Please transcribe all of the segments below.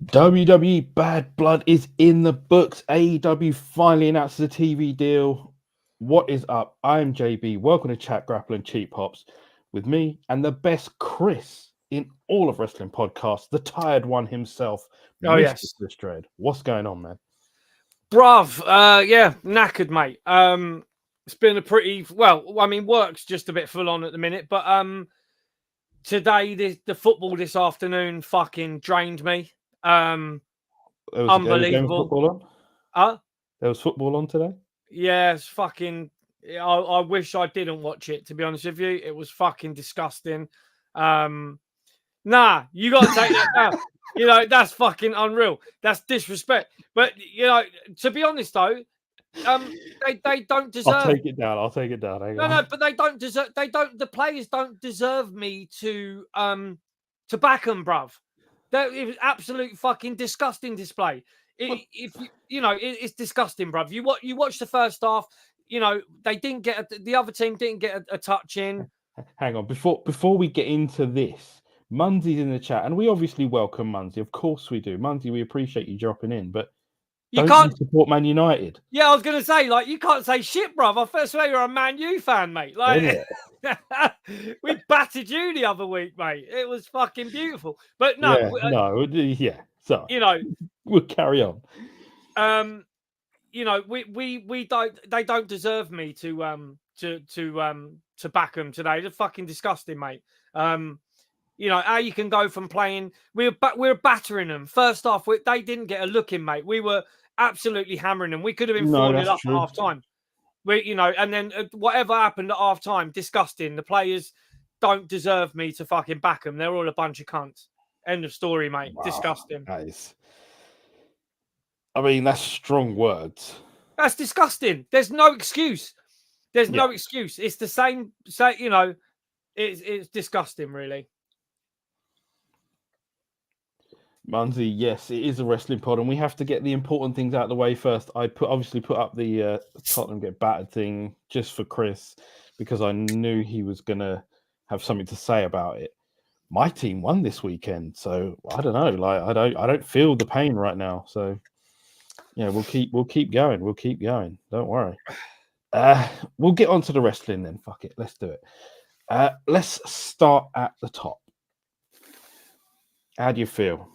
WWE Bad Blood is in the books. AEW finally announces a TV deal. What is up? I'm JB. Welcome to Chat Grapple and Cheap Hops with me and the best Chris in all of wrestling podcasts, the tired one himself, Oh, Mr. yes. Chris Dredd. What's going on, man? Bruv, yeah, knackered, mate. It's been a pretty, work's just a bit full on at the minute, but today, the football this afternoon fucking drained me. There was a game of Unbelievable. football on? Huh? There was football on today? Yeah, it's fucking, I wish I didn't watch it, to be honest with you. It was fucking disgusting. Nah, you got to take that down. You know, that's fucking unreal. That's disrespect. But, you know, to be honest, though, they don't deserve. I'll take it down. Hang on. No, but they don't deserve. They don't. The players don't deserve me to back them, bruv. It was absolute fucking disgusting display. It's disgusting, bruv. You watch the first half. You know they didn't get the other team didn't get a touch in. Hang on, before we get into this, Munsy's in the chat, and we obviously welcome Munsy. Of course we do, Munsy. We appreciate you dropping in, but you support Man United. Yeah, I was gonna say, like, you can't say shit, bruv. I first say you're a Man U fan, mate. Like, we battered you the other week, mate. It was fucking beautiful. But no, So you know, we'll carry on. You know, we don't. They don't deserve me to back them today. They're fucking disgusting, mate. You know how you can go from playing. We were battering them first half. They didn't get a look in, mate. We were absolutely hammering them. We could have been 4-0 up at half time. And then whatever happened at half time, disgusting. The players don't deserve me to fucking back them. They're all a bunch of cunts. End of story, mate. Wow, disgusting. That's strong words. That's disgusting. There's no excuse. No excuse. It's the same. You know, it's disgusting, really. Munsey, yes, it is a wrestling pod, and we have to get the important things out of the way first. I obviously put up the Tottenham get battered thing just for Chris because I knew he was gonna have something to say about it. My team won this weekend, so I don't know. Like I don't feel the pain right now. So yeah, we'll keep going. We'll keep going. Don't worry. We'll get on to the wrestling then. Fuck it, let's do it. Let's start at the top. How do you feel?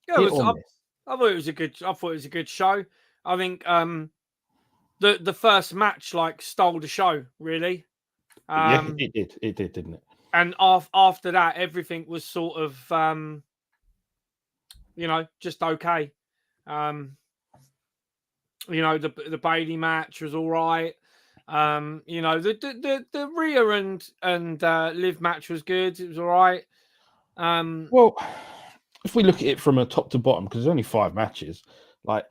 Yeah, I thought it was a good show. I think the first match stole the show, really. Yeah, it did, didn't it? And after that, everything was sort of just okay. The Bailey match was all right. The Rhea and Liv match was good. It was all right. Well, if we look at it from a top to bottom, because there's only 5 matches, like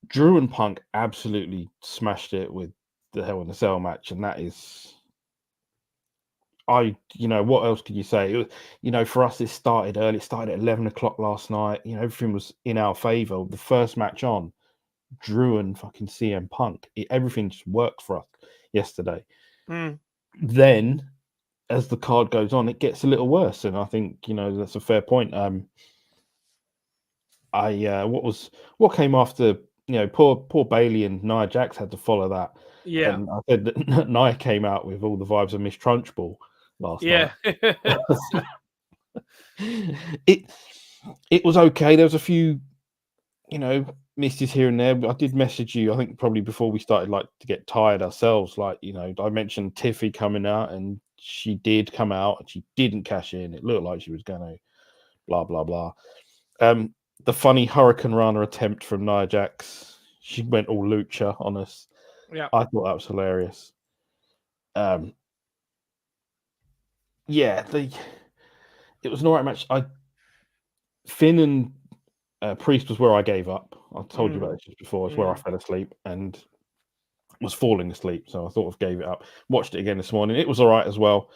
Drew and Punk absolutely smashed it with the Hell in a Cell match, and that is, what else could you say? For us, it started early. It started at 11 o'clock last night. Everything was in our favor. The first match on, Drew and fucking CM Punk, everything just worked for us yesterday. Then, as the card goes on, it gets a little worse, and I think that's a fair point. What came after? Poor Bailey and Nia Jax had to follow that. Yeah, and I said that Nia came out with all the vibes of Miss Trunchbull last night. It was okay. There was a few, misses here and there. I did message you, I think probably before we started, to get tired ourselves. I mentioned Tiffy coming out, and she did come out, and she didn't cash in. It looked like she was going to, blah blah blah. The funny Hurricane Rana attempt from Nia Jax, she went all lucha on us. Yeah, I thought that was hilarious. It was an alright match. Finn and Priest was where I gave up. I told you about it just before. It's where I fell asleep and was falling asleep, so I sort of gave it up. Watched it again this morning. It was all right as well.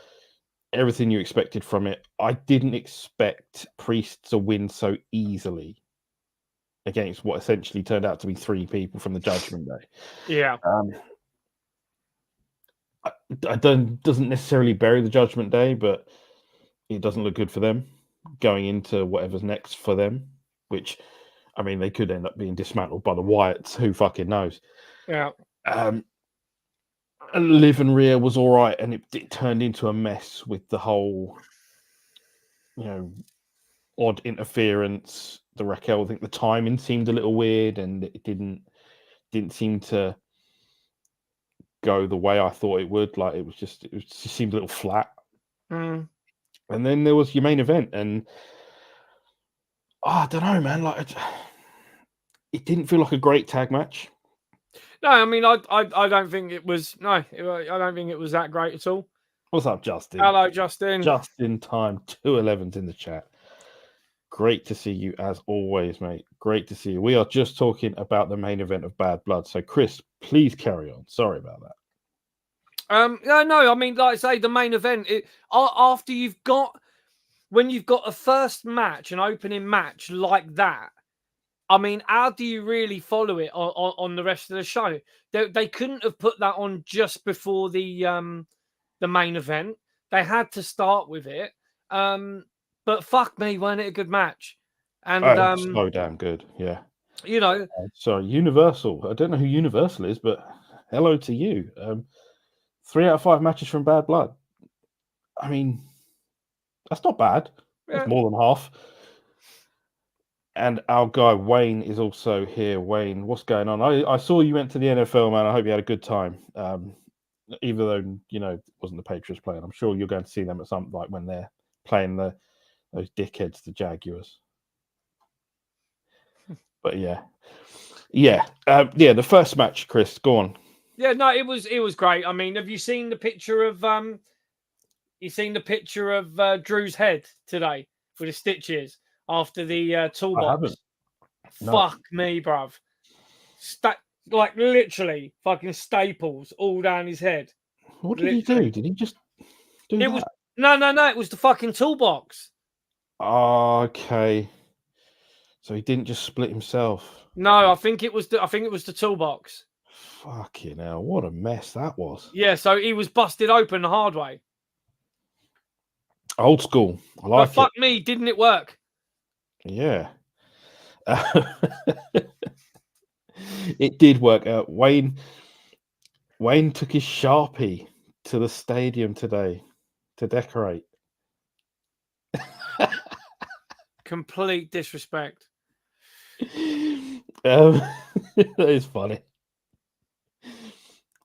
Everything you expected from it. I didn't expect Priest to win so easily against what essentially turned out to be 3 people from the Judgment Day. Yeah. Doesn't necessarily bury the Judgment Day, but it doesn't look good for them going into whatever's next for them. which, I mean, they could end up being dismantled by the Wyatts. Who fucking knows? Yeah. Liv and Rhea was all right, and it turned into a mess with the whole, odd interference. The Raquel, I think the timing seemed a little weird, and it didn't seem to go the way I thought it would. Like it just seemed a little flat. Mm. And then there was your main event, and I don't know, man. Like it didn't feel like a great tag match. No, I mean, I don't think it was. No, I don't think it was that great at all. What's up, Justin? Hello, Justin. Just in time. 211's in the chat. Great to see you as always, mate. Great to see you. We are just talking about the main event of Bad Blood. So, Chris, please carry on. Sorry about that. No, I mean, like I say, the main event. After when you've got a first match, an opening match like that. I mean, how do you really follow it on the rest of the show? They couldn't have put that on just before the main event. They had to start with it. But fuck me, wasn't it a good match? And so damn good, yeah. So Universal. I don't know who Universal is, but hello to you. 3 out of 5 matches from Bad Blood. I mean, that's not bad. That's more than half. And our guy Wayne is also here. Wayne, what's going on? I saw you went to the NFL, man. I hope you had a good time. Even though it wasn't the Patriots playing, I'm sure you're going to see them at some like when they're playing those dickheads, the Jaguars. But yeah. The first match, Chris. Go on. Yeah, no, it was great. I mean, have you seen the picture of Drew's head today with the stitches after the toolbox? I haven't. No. Fuck me, bruv. Like literally fucking staples all down his head. What did he do? Did he just do that? No. It was the fucking toolbox. Okay. So he didn't just split himself. No, I think it was the toolbox. Fucking hell, what a mess that was. Yeah, so he was busted open the hard way. Old school. I like it. Fuck me, didn't it work? Yeah. It did work out. Wayne took his Sharpie to the stadium today to decorate. Complete disrespect. That is funny.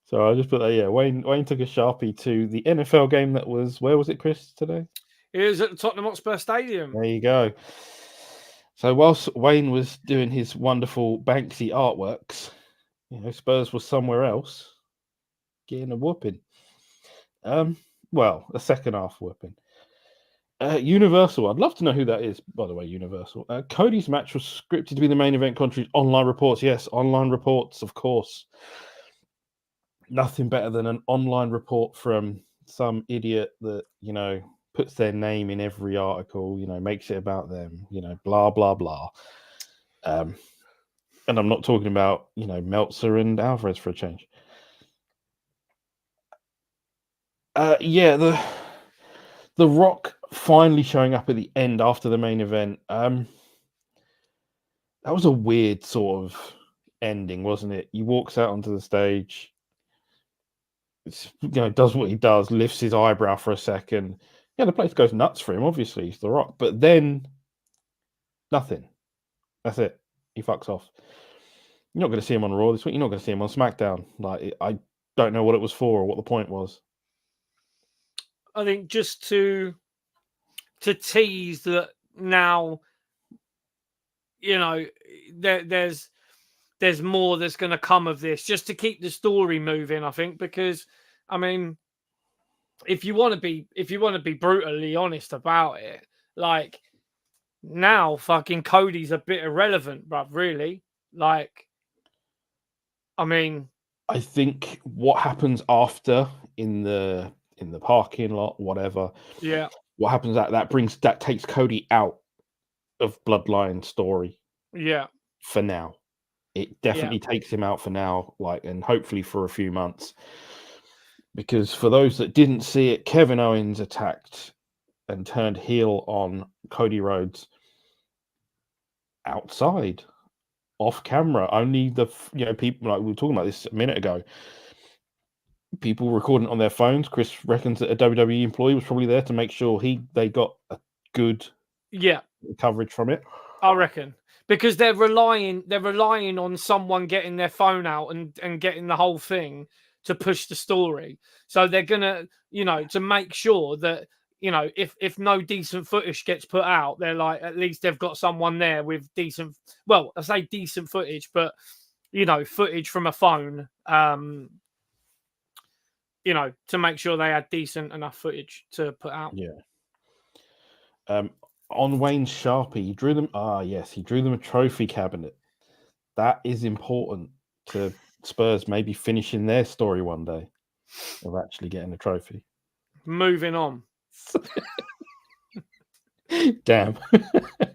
So I just put that. Yeah, Wayne took a Sharpie to the NFL game that was. Where was it, Chris, today? It was at the Tottenham Hotspur Stadium. There you go. So whilst Wayne was doing his wonderful Banksy artworks, Spurs was somewhere else getting a whooping. Well, a second half whooping. Universal. I'd love to know who that is, by the way, Universal. Cody's match was scripted to be the main event country's online reports. Yes, online reports, of course. Nothing better than an online report from some idiot that, puts their name in every article, makes it about them, blah, blah, blah. And I'm not talking about, Meltzer and Alvarez for a change. The Rock finally showing up at the end after the main event. That was a weird sort of ending, wasn't it? He walks out onto the stage, does what he does, lifts his eyebrow for a second. Yeah, the place goes nuts for him. Obviously, he's The Rock, but then nothing. That's it. He fucks off. You're not going to see him on Raw this week. You're not going to see him on SmackDown. Like, I don't know what it was for or what the point was. I think just to tease that now, there's more that's going to come of this, just to keep the story moving. I think because, I mean, if you want to be brutally honest about it, like now, fucking Cody's a bit irrelevant, bruv. Really, like, I mean, I think what happens after in the parking lot, whatever. Yeah. What happens that takes Cody out of Bloodline story. Yeah. For now. It definitely takes him out for now, and hopefully for a few months. Because for those that didn't see it, Kevin Owens attacked and turned heel on Cody Rhodes. outside, off camera. Only the people, like we were talking about this a minute ago. People recording on their phones. Chris reckons that a WWE employee was probably there to make sure they got a good coverage from it. I reckon, because they're relying on someone getting their phone out and getting the whole thing to push the story. So they're gonna, to make sure that, if no decent footage gets put out, they're like, at least they've got someone there with decent, well, I say decent footage, but footage from a phone, to make sure they had decent enough footage to put out. Yeah. On Wayne's Sharpie, he drew them. He drew them a trophy cabinet. That is important to Spurs maybe finishing their story one day of actually getting a trophy. Moving on. Damn.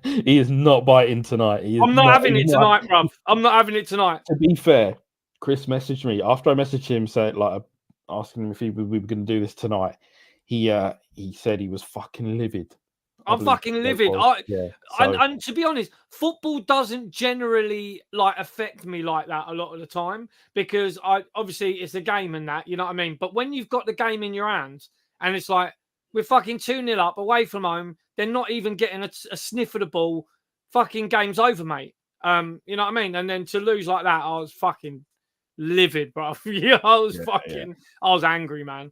He is not biting tonight. I'm not having it tonight, bruv. I'm not having it tonight. To be fair, Chris messaged me after I messaged him saying, like, asking him if we were going to do this tonight. He said he was fucking livid. I'm fucking livid. And to be honest, football doesn't generally affect me like that a lot of the time, because obviously it's a game and that, you know what I mean? But when you've got the game in your hands and it's like, we're fucking 2-0 up away from home, they're not even getting a sniff of the ball, fucking game's over, mate. You know what I mean? And then to lose like that, I was fucking livid, bro. I was angry, man.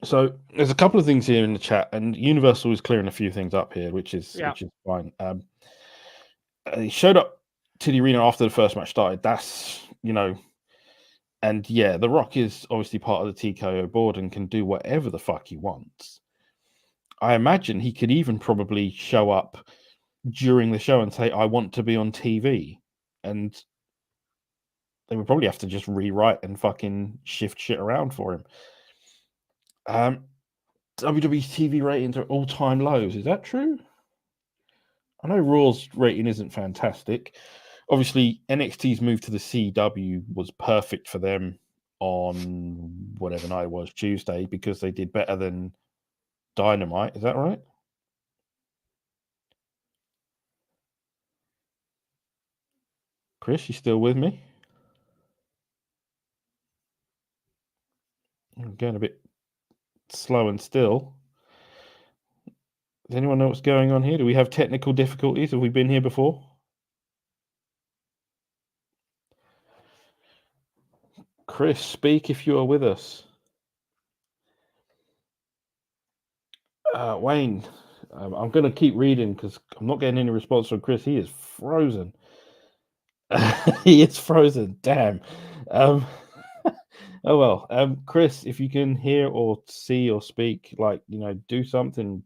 So there's a couple of things here in the chat, and Universal is clearing a few things up here, which is fine. He showed up to the arena after the first match started. That's and The Rock is obviously part of the TKO board and can do whatever the fuck he wants. I imagine he could even probably show up during the show and say, "I want to be on TV," and they would probably have to just rewrite and fucking shift shit around for him. WWE TV ratings are all-time lows. Is that true? I know Raw's rating isn't fantastic. Obviously, NXT's move to the CW was perfect for them on whatever night it was, Tuesday, because they did better than Dynamite. Is that right? Chris, you still with me? I'm getting a bit slow and still. Does anyone know what's going on here? Do we have technical difficulties? Have we been here before? Chris, speak if you are with us. Wayne, I'm going to keep reading because I'm not getting any response from Chris. He is frozen. He is frozen. Damn. Oh well. Chris, if you can hear or see or speak, do something.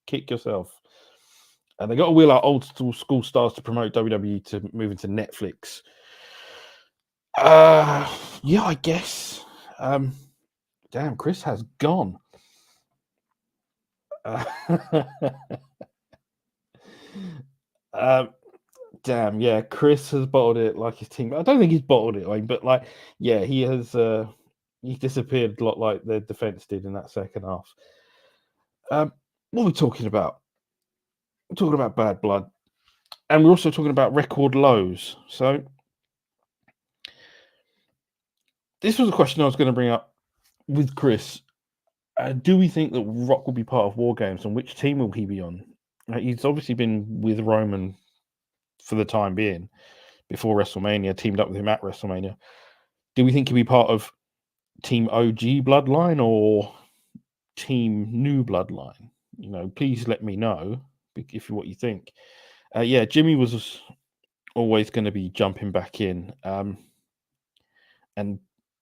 Kick yourself. They got to wheel out old school stars to promote WWE to move into Netflix. I guess. Damn, Chris has gone. Damn, yeah, Chris has bottled it like his team. I don't think he's bottled it, but he has. He disappeared a lot like the defense did in that second half. What are we talking about? We're talking about bad blood, and we're also talking about record lows. So this was a question I was going to bring up with Chris. Do we think that Rock will be part of War Games, and which team will he be on? He's obviously been with Roman for the time being before WrestleMania, teamed up with him at WrestleMania. Do we think he'll be part of Team OG Bloodline or Team New Bloodline? Please let me know if what you think. Jimmy was always going to be jumping back in, and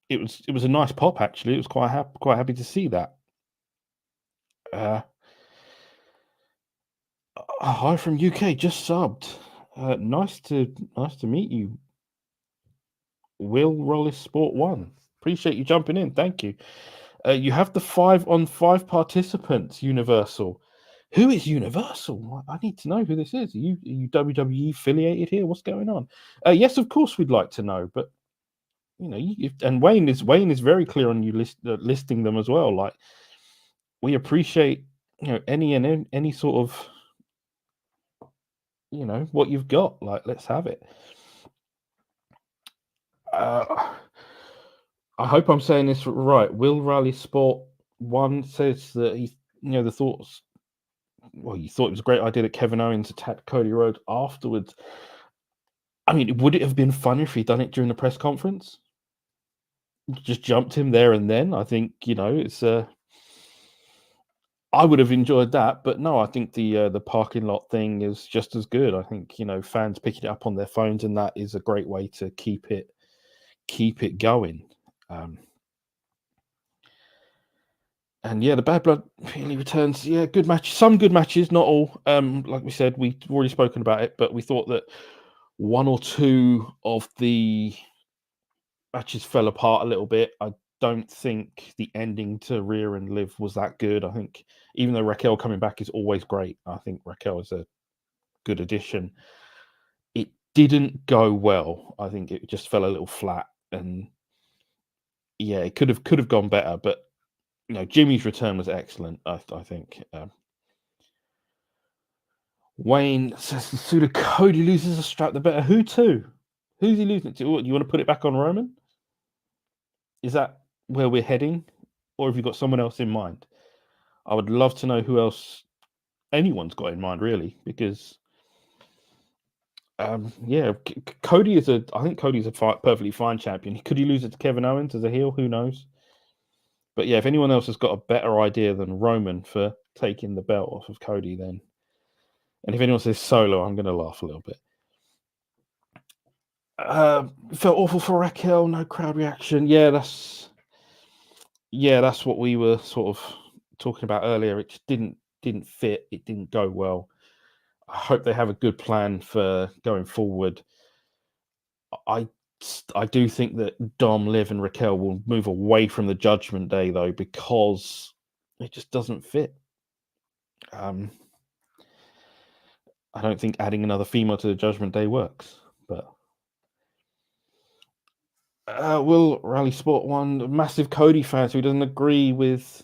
it was a nice pop actually. It was quite happy to see that. Hi from UK, just subbed. Nice to meet you, Will Rollis Sport 1. Appreciate you jumping in. Thank you. You have the 5-on-5 participants, Universal. Who is Universal? I need to know who this is. Are you WWE affiliated here? What's going on? Yes, of course we'd like to know, but and Wayne is very clear on you listing them as well. Like, we appreciate any sort of what you've got. Like, let's have it. I hope I'm saying this right. Will Rally Sport 1 says that he, the thoughts. Well, you thought it was a great idea that Kevin Owens attacked Cody Rhodes afterwards. I mean, would it have been funny if he'd done it during the press conference? Just jumped him there and then. I think it's. I would have enjoyed that, but no, I think the parking lot thing is just as good. I think fans picking it up on their phones, and that is a great way to keep it going. And yeah, the Bad Blood really returns. Yeah, good match. Some good matches, not all. Like we said, we've already spoken about it, but we thought that one or two of the matches fell apart a little bit. I don't think the ending to Rhea and Liv was that good. I think even though Raquel coming back is always great, I think Raquel is a good addition. It didn't go well. I think it just fell a little flat, and yeah, it could have gone better, but. Jimmy's return was excellent. I think. Wayne says the sooner Cody loses a strap, the better. Who to? Who's he losing it to? You want to put it back on Roman? Is that where we're heading, or have you got someone else in mind? I would love to know who else anyone's got in mind, really, because Cody is I think Cody's a perfectly fine champion. Could he lose it to Kevin Owens as a heel? Who knows? But yeah, if anyone else has got a better idea than Roman for taking the belt off of Cody, then. And if anyone says Solo, I'm going to laugh a little bit. Felt awful for Raquel. No crowd reaction. Yeah, that's what we were sort of talking about earlier. It just didn't fit. It didn't go well. I hope they have a good plan for going forward. I do think that Dom, Liv, and Raquel will move away from the Judgment Day, though, because it just doesn't fit. I don't think adding another female to the Judgment Day works, but Will Rally Sport 1, massive Cody fan, so he doesn't agree with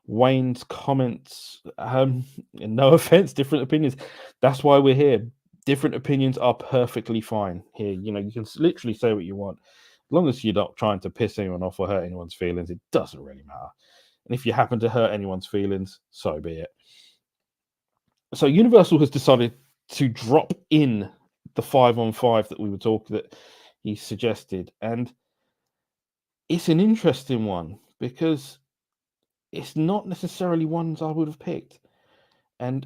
Wayne's comments. No offense, different opinions. That's why we're here. Different opinions are perfectly fine here. You can literally say what you want. As long as you're not trying to piss anyone off or hurt anyone's feelings, it doesn't really matter. And if you happen to hurt anyone's feelings, so be it. So Universal has decided to drop in the 5-on-5 that we were talking that he suggested, and it's an interesting one because it's not necessarily ones I would have picked. And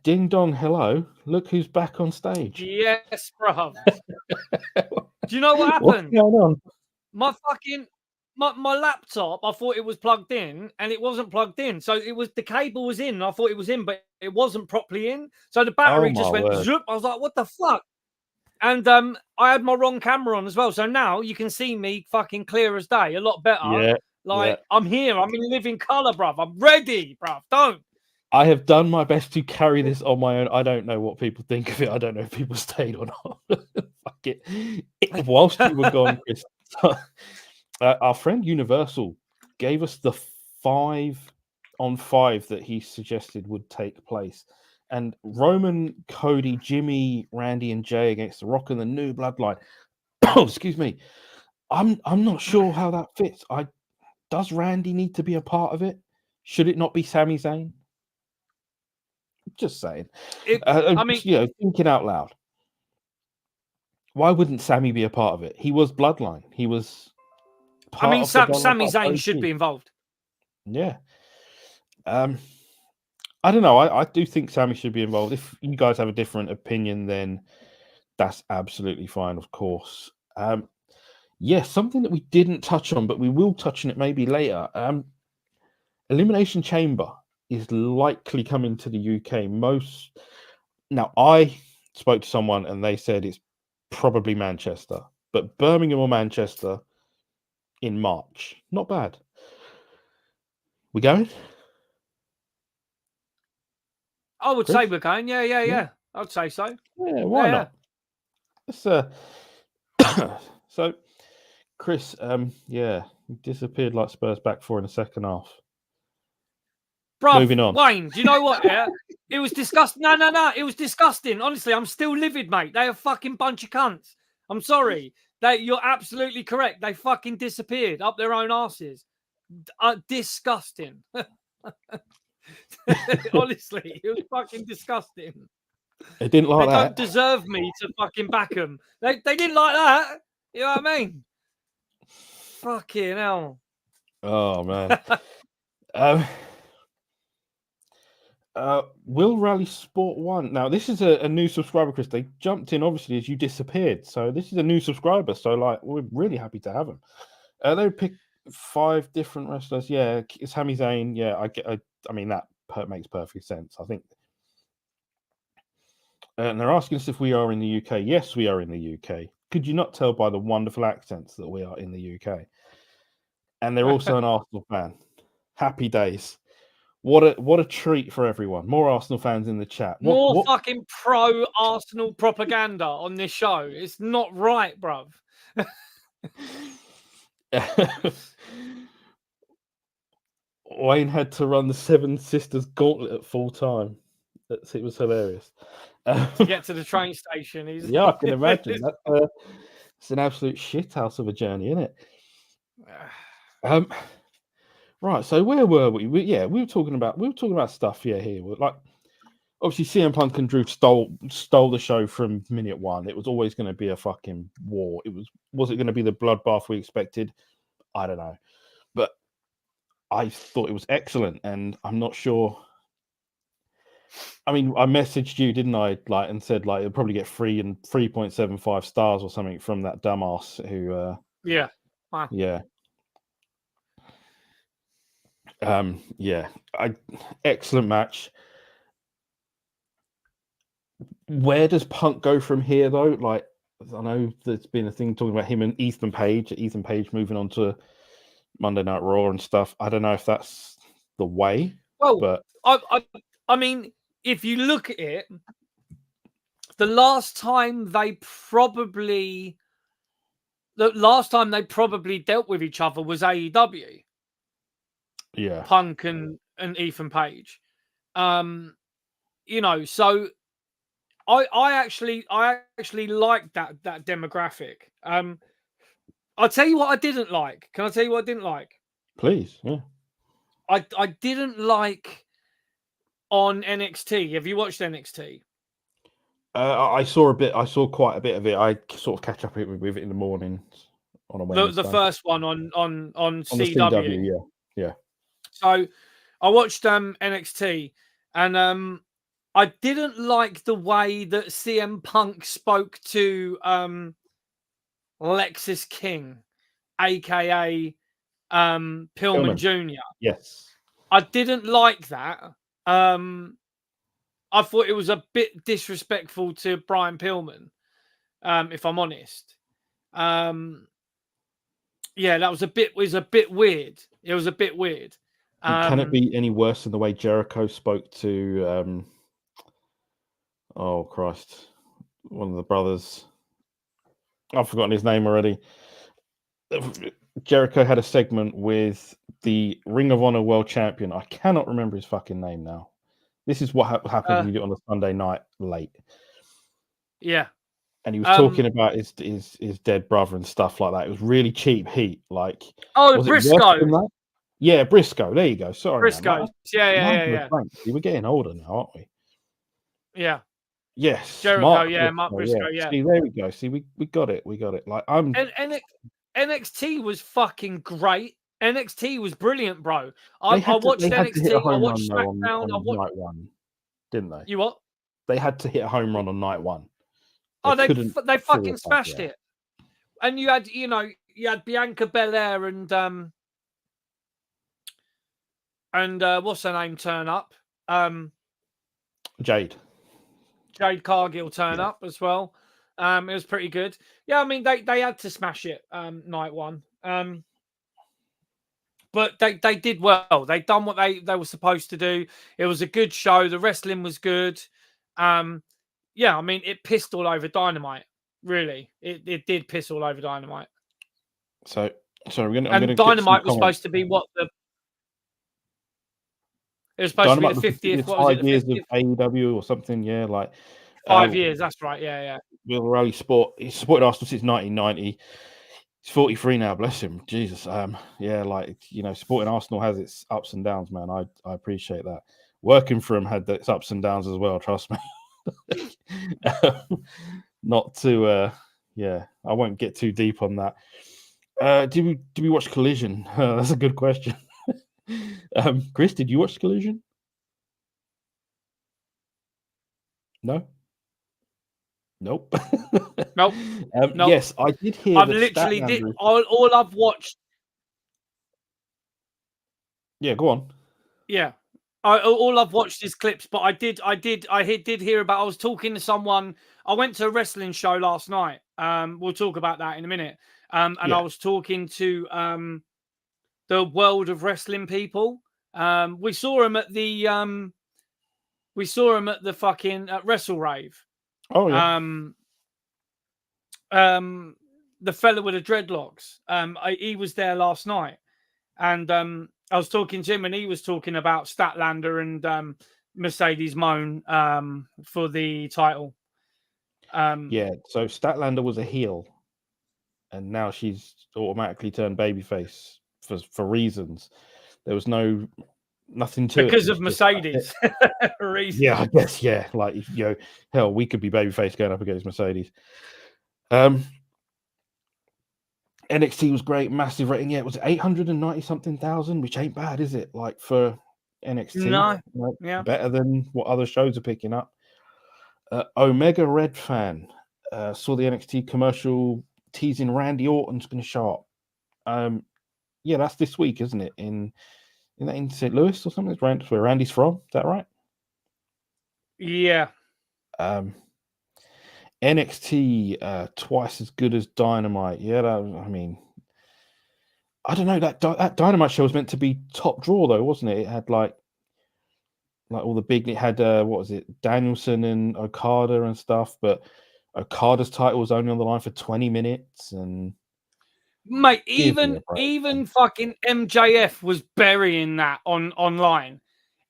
ding dong, hello! Look who's back on stage. Yes, bruv. Do you know what happened? What's going on? My laptop, I thought it was plugged in, and it wasn't plugged in. So the cable was in. I thought it was in, but it wasn't properly in. So the battery just went zoop. I was like, what the fuck? And I had my wrong camera on as well. So now you can see me fucking clear as day, a lot better. Yeah. I'm here. I'm in living color, bruv. I'm ready, bruv. Don't. I have done my best to carry this on my own. I don't know what people think of it. I don't know if people stayed or not. Fuck it. Whilst you were gone, Chris, our friend Universal gave us the 5-on-5 that he suggested would take place. And Roman, Cody, Jimmy, Randy, and Jay against The Rock and the New Bloodline. Oh, excuse me. I'm not sure how that fits. Does Randy need to be a part of it? Should it not be Sami Zayn? Just saying. Thinking out loud. Why wouldn't Sami be a part of it? He was Bloodline. He was part of the Sami Zayn should be involved. Yeah. I don't know. I do think Sami should be involved. If you guys have a different opinion, then that's absolutely fine, of course. Something that we didn't touch on, but we will touch on it maybe later. Elimination Chamber is likely coming to the UK. Now, I spoke to someone and they said it's probably Manchester, but Birmingham or Manchester in March. Not bad. We going? I would say we're going. Yeah. I'd say so. Yeah, why not? Let's, so, Chris, you disappeared like Spurs back 4 in the second half. Bruv, moving on. Wayne, do you know what? Yeah, it was disgusting. No, it was disgusting. Honestly, I'm still livid, mate. They are fucking bunch of cunts. I'm sorry. You're absolutely correct. They fucking disappeared up their own asses. Disgusting. Honestly, it was fucking disgusting. They didn't like that. They don't deserve me to fucking back them. They didn't like that. You know what I mean? Fucking hell. Oh man. Will Rally Sport 1. Now, this is a new subscriber, Chris. They jumped in, obviously, as you disappeared. So this is a new subscriber. So, like, we're really happy to have him. They picked 5 different wrestlers. Yeah, Sami Zayn. Yeah, I mean, that makes perfect sense, I think. And they're asking us if we are in the UK. Yes, we are in the UK. Could you not tell by the wonderful accents that we are in the UK? And they're also an Arsenal fan. Happy days. What a treat for everyone. More Arsenal fans in the chat. More fucking pro-Arsenal propaganda on this show. It's not right, bruv. Wayne had to run the Seven Sisters Gauntlet at full time. It was hilarious. To get to the train station. Yeah, I can imagine. It's an absolute shithouse of a journey, isn't it? Right. So where were we? We were talking about stuff here. Like, obviously, CM Punk and Drew stole the show from minute one. It was always going to be a fucking war. Was it going to be the bloodbath we expected? I don't know, but I thought it was excellent, and I'm not sure. I mean, I messaged you, didn't I? Like, and said like it'll probably get 3.75 stars or something from that dumbass who. Yeah. Wow. Yeah. Excellent match. Where does Punk go from here, though? Like, I know there's been a thing talking about him and Ethan Page moving on to Monday Night Raw and stuff. I don't know if that's the way. Well, but I mean, if you look at it, the last time they probably dealt with each other was AEW. Yeah, Punk and Ethan Page. You know, so I actually like that demographic. I'll tell you what I didn't like. Can I tell you what I didn't like? Please, yeah. I didn't like on NXT. Have you watched NXT? I saw quite a bit of it. I sort of catch up with it in the mornings on a Wednesday. The first one on CW. The CW, yeah. So I watched NXT, and I didn't like the way that CM Punk spoke to Lexis King, aka Pillman Jr. Yes. I didn't like that. I thought it was a bit disrespectful to Brian Pillman, if I'm honest. Yeah, that was a bit weird. It was a bit weird. Can it be any worse than the way Jericho spoke to oh Christ, one of the brothers? I've forgotten his name already. Jericho had a segment with the Ring of Honor World Champion. I cannot remember his fucking name now. This is what happens when you do it on a Sunday night late. Yeah. And he was talking about his dead brother and stuff like that. It was really cheap heat. Like, Briscoe. Yeah, Briscoe. There you go. Sorry, Briscoe. Man. Yeah. We're getting older now, aren't we? Yeah. Yes. Jericho. Mark Briscoe. Yeah. See, there we go. See, we got it. Like, NXT was fucking great. NXT was brilliant, bro. I watched NXT. I watched SmackDown. On night one, didn't they? You what? They had to hit a home run on night one. They fucking smashed it. And you had Bianca Belair and what's her name turn up? Jade Cargill turn up as well. It was pretty good. Yeah, I mean they had to smash it night one. But they did well. They done what they were supposed to do. It was a good show. The wrestling was good. Yeah, I mean, it pissed all over Dynamite. Really, it did piss all over Dynamite. So we're gonna. And Dynamite was supposed to be what the. It was supposed to be the 50th. What was it? 5 years of AEW or something. Yeah, like 5 years. That's right. Yeah. Will Raleigh he's supported Arsenal since 1990. He's 43 now, bless him. Jesus. Yeah, like, supporting Arsenal has its ups and downs, man. I appreciate that. Working for him had its ups and downs as well, trust me. Not to I won't get too deep on that. Did we watch Collision? That's a good question. Chris, did you watch Collision? No. Nope. Nope. Yes, I did hear. I've literally all I've watched. Yeah, go on. Yeah, all I've watched is clips, but I did hear about. I was talking to someone. I went to a wrestling show last night. We'll talk about that in a minute. And I was talking to the World of Wrestling people. We saw him at the fucking Wrestle Rave. Oh yeah. The fella with the dreadlocks. He was there last night, and I was talking to him, and he was talking about Statlander and Mercedes Moan for the title. Yeah, so Statlander was a heel, and now she's automatically turned babyface for reasons. There was nothing to because it. of Mercedes. Yeah, I guess. Yeah, like hell, we could be babyface going up against Mercedes. NXT was great, massive rating. Yeah, it was 890-something thousand, which ain't bad, is it? Like for NXT, no, yeah, better than what other shows are picking up. Omega Red fan saw the NXT commercial teasing Randy Orton's going to show up. Yeah, that's this week, isn't it? In St. Louis or something? It's where Randy's from. Is that right? Yeah. NXT twice as good as Dynamite. Yeah, I don't know. That Dynamite show was meant to be top draw though, wasn't it? It had like all the big. It had what was it? Danielson and Okada and stuff, but Okada's title was only on the line for 20 minutes and. Mate, even fucking MJF was burying that online.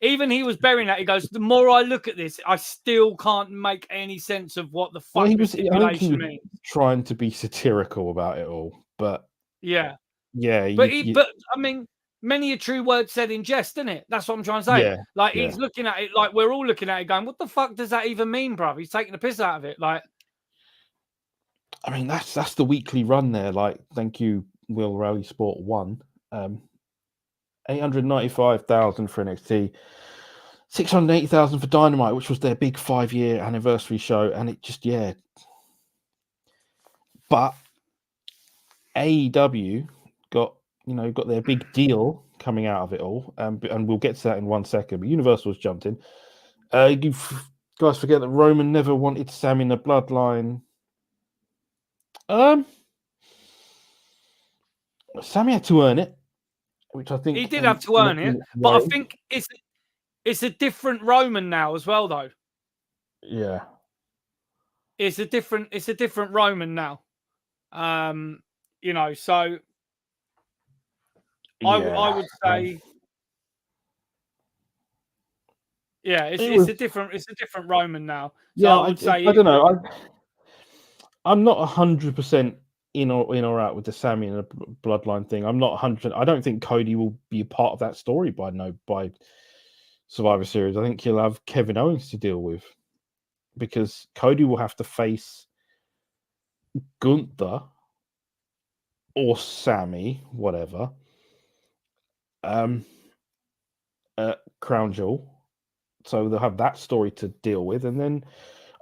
Even he was burying that. He goes, the more I look at this, I still can't make any sense of what the fuck the stipulation means. Trying to be satirical about it all, but yeah. But I mean, many a true word said in jest, isn't it? That's what I'm trying to say. Yeah, like he's looking at it like we're all looking at it, going, "What the fuck does that even mean, bruv?" He's taking the piss out of it. Like, I mean, that's the weekly run there. Like, thank you, Will Raleigh Sport 1. 895,000 for NXT, 680,000 for Dynamite, which was their big 5-year anniversary show, and it just But AEW got their big deal coming out of it all, and we'll get to that in 1 second. But Universal's jumped in. You guys forget that Roman never wanted Sami in the Bloodline. Sami had to earn it, which I think he did have to earn it, but I think it's a different Roman now as well, though. Yeah, it's a different Roman now. So I would say, it's a different Roman now. So I would say I don't know. I'm not 100% in or out with the Sami and the Bloodline thing. I'm not 100%. I don't think Cody will be a part of that story by Survivor Series. I think he'll have Kevin Owens to deal with, because Cody will have to face Gunther or Sami, whatever. Crown Jewel. So they'll have that story to deal with, and then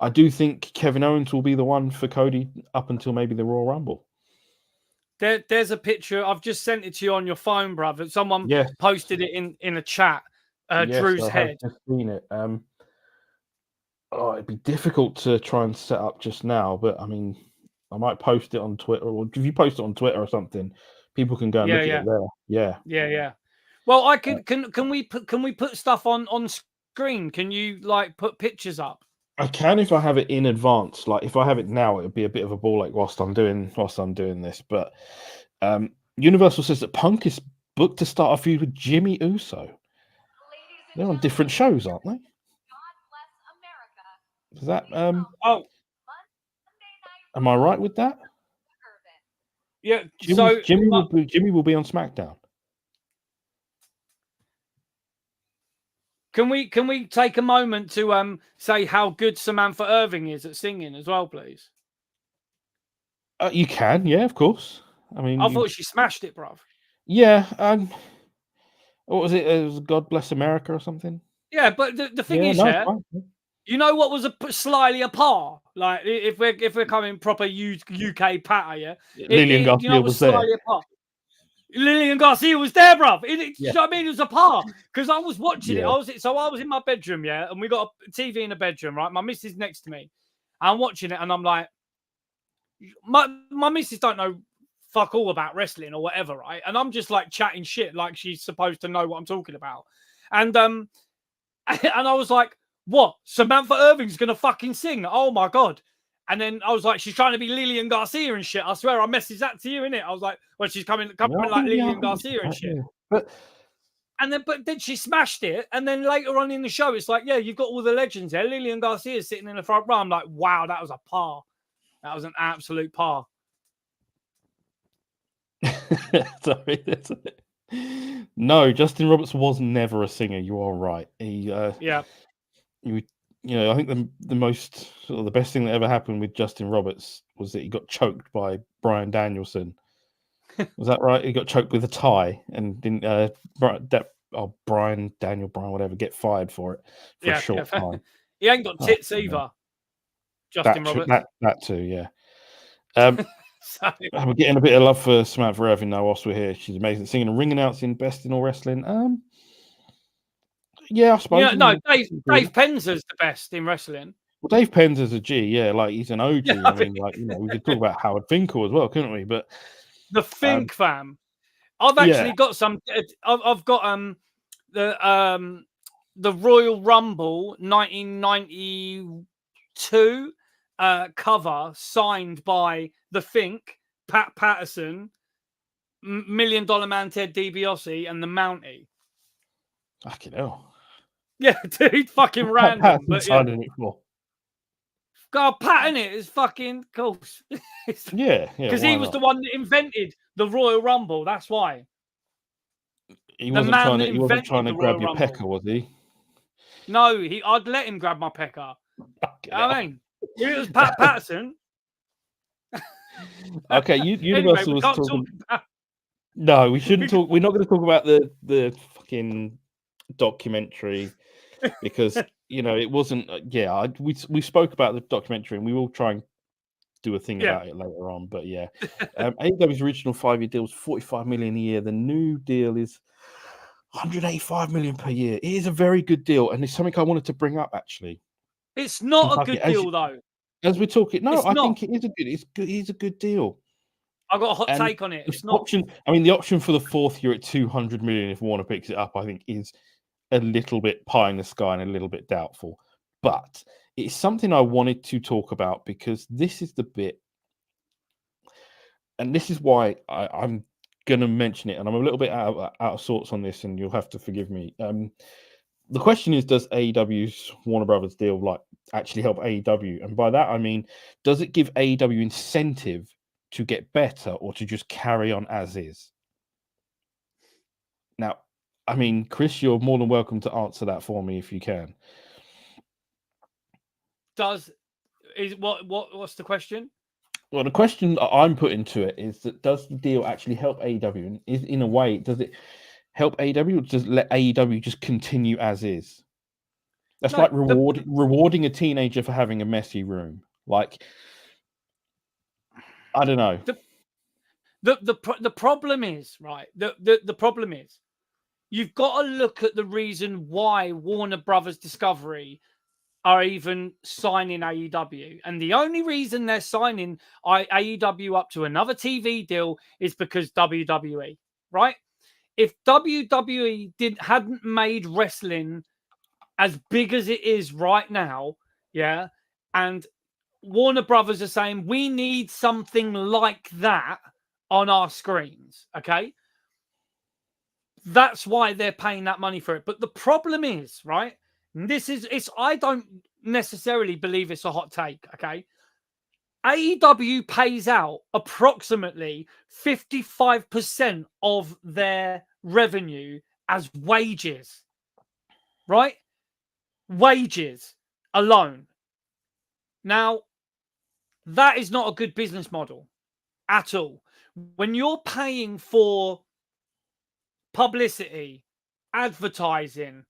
I do think Kevin Owens will be the one for Cody up until maybe the Royal Rumble. There's a picture. I've just sent it to you on your phone, brother. Someone posted it in a chat. Drew's head. I've just seen it. It'd be difficult to try and set up just now, but I mean, I might post it on Twitter, or if you post it on Twitter or something, people can go and look at it there. Yeah. Well, I could. Can we put stuff on screen? Can you put pictures up? I can if I have it in advance. Like if I have it now, it would be a bit of a ball ache whilst I'm doing this. But Universal says that Punk is booked to start a feud with Jimmy Uso. They're on different shows, aren't they? Is that Oh, am I right with that? yeah. Jimmy will be on SmackDown. Can we take a moment to say how good Samantha Irving is at singing as well, please? You can, yeah, of course. I mean, I thought she smashed it, bruv. Yeah. What was it? It was God Bless America or something. Yeah, but the thing is, yeah, fine. you know what was slightly apart? Like if we're coming proper UK patter, yeah, Lillian Garcia you know, it was there. slightly apart. Lillian Garcia was there, bruv. You know what I mean? It was a par because I was watching it. I was in my bedroom, yeah, and we got a TV in the bedroom, right? My missus next to me. I'm watching it, and I'm like, my missus don't know fuck all about wrestling or whatever, right? And I'm just like chatting shit like she's supposed to know what I'm talking about. And and I was like, what? Samantha Irving's gonna fucking sing? Oh my god. And then I was like, she's trying to be Lillian Garcia and shit. I swear I messaged that to you, innit? I was like, well, she's coming like Lillian Garcia and shit. Yeah. But then she smashed it. And then later on in the show, it's like, yeah, you've got all the legends there. Lillian Garcia sitting in the front row. I'm like, wow, that was a par. That was an absolute par. Sorry, no, Justin Roberts was never a singer. You are right. He, yeah. I think the most the best thing that ever happened with Justin Roberts was that he got choked by Bryan Danielson. Was that right? He got choked with a tie and didn't Bryan whatever get fired for it for a short time. He ain't got tits either. Justin Roberts. That too, yeah. We're getting a bit of love for Samantha Irving now whilst we're here. She's amazing singing and ring announcing, best in all wrestling. Yeah, I suppose. Yeah, no, Dave Penzer's the best in wrestling. Well, Dave Penzer's a G, yeah, like he's an OG. Yeah, I mean, like, we could talk about Howard Finkel as well, couldn't we? But the Fink fam. I've actually got some. I've got the Royal Rumble 1992 cover signed by the Fink, Pat Patterson, $1 Million Man Ted DiBiase, and the Mountie. Fucking hell. Yeah, dude, fucking random. But signing it for. God, Pat in it is fucking cool. Yeah. Because he was the one that invented the Royal Rumble. That's why. He wasn't trying to grab your pecker, was he? No, I'd let him grab my pecker. I mean, it was Pat Patterson. Okay, Universal was talking. No, we shouldn't talk. We're not going to talk about the fucking documentary because it wasn't. We spoke about the documentary and we will try and do a thing about it later on. But yeah, AEW's original 5-year deal was $45 million a year. The new deal is $185 million per year. It is a very good deal, and it's something I wanted to bring up actually. It's not a good deal though. As we're talking, I think it is a good. It's good. It's a good deal. I got a hot take on it. It's not. The option for the fourth year at $200 million, if Warner picks it up, I think is a little bit pie in the sky and a little bit doubtful. But it's something I wanted to talk about because this is the bit, and this is why I'm going to mention it. And I'm a little bit out of sorts on this, and you'll have to forgive me. The question is, does AEW's Warner Brothers deal actually help AEW? And by that I mean, does it give AEW incentive to get better or to just carry on as is? Now, I mean, Chris, you're more than welcome to answer that for me if you can. What's the question? Well, the question I'm putting to it is that does the deal actually help AEW? And in a way, does it help AEW or does it let AEW just continue as is? That's like rewarding a teenager for having a messy room. Like, I don't know. The problem is, right? The problem is you've got to look at the reason why Warner Brothers Discovery are even signing AEW. And the only reason they're signing AEW up to another TV deal is because WWE, right? If WWE hadn't made wrestling as big as it is right now, yeah, and Warner Brothers are saying we need something like that on our screens, okay? That's why they're paying that money for it. But the problem is, right? I don't necessarily believe it's a hot take, okay? AEW pays out approximately 55% of their revenue as wages, right? Wages alone. Now, that is not a good business model at all. When you're paying for publicity, advertising,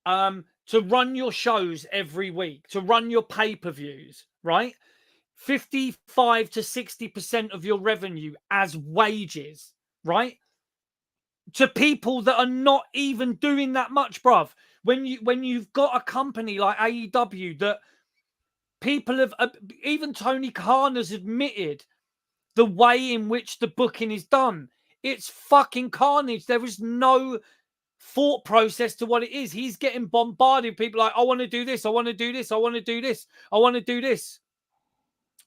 to run your shows every week, to run your pay-per-views, right? 55 to 60% of your revenue as wages, right? To people that are not even doing that much, bruv. When you've got a company like AEW that people have, even Tony Khan has admitted the way in which the booking is done. It's fucking carnage. There is no thought process to what it is. He's getting bombarded. People like, I want to do this. I want to do this. I want to do this. I want to do this.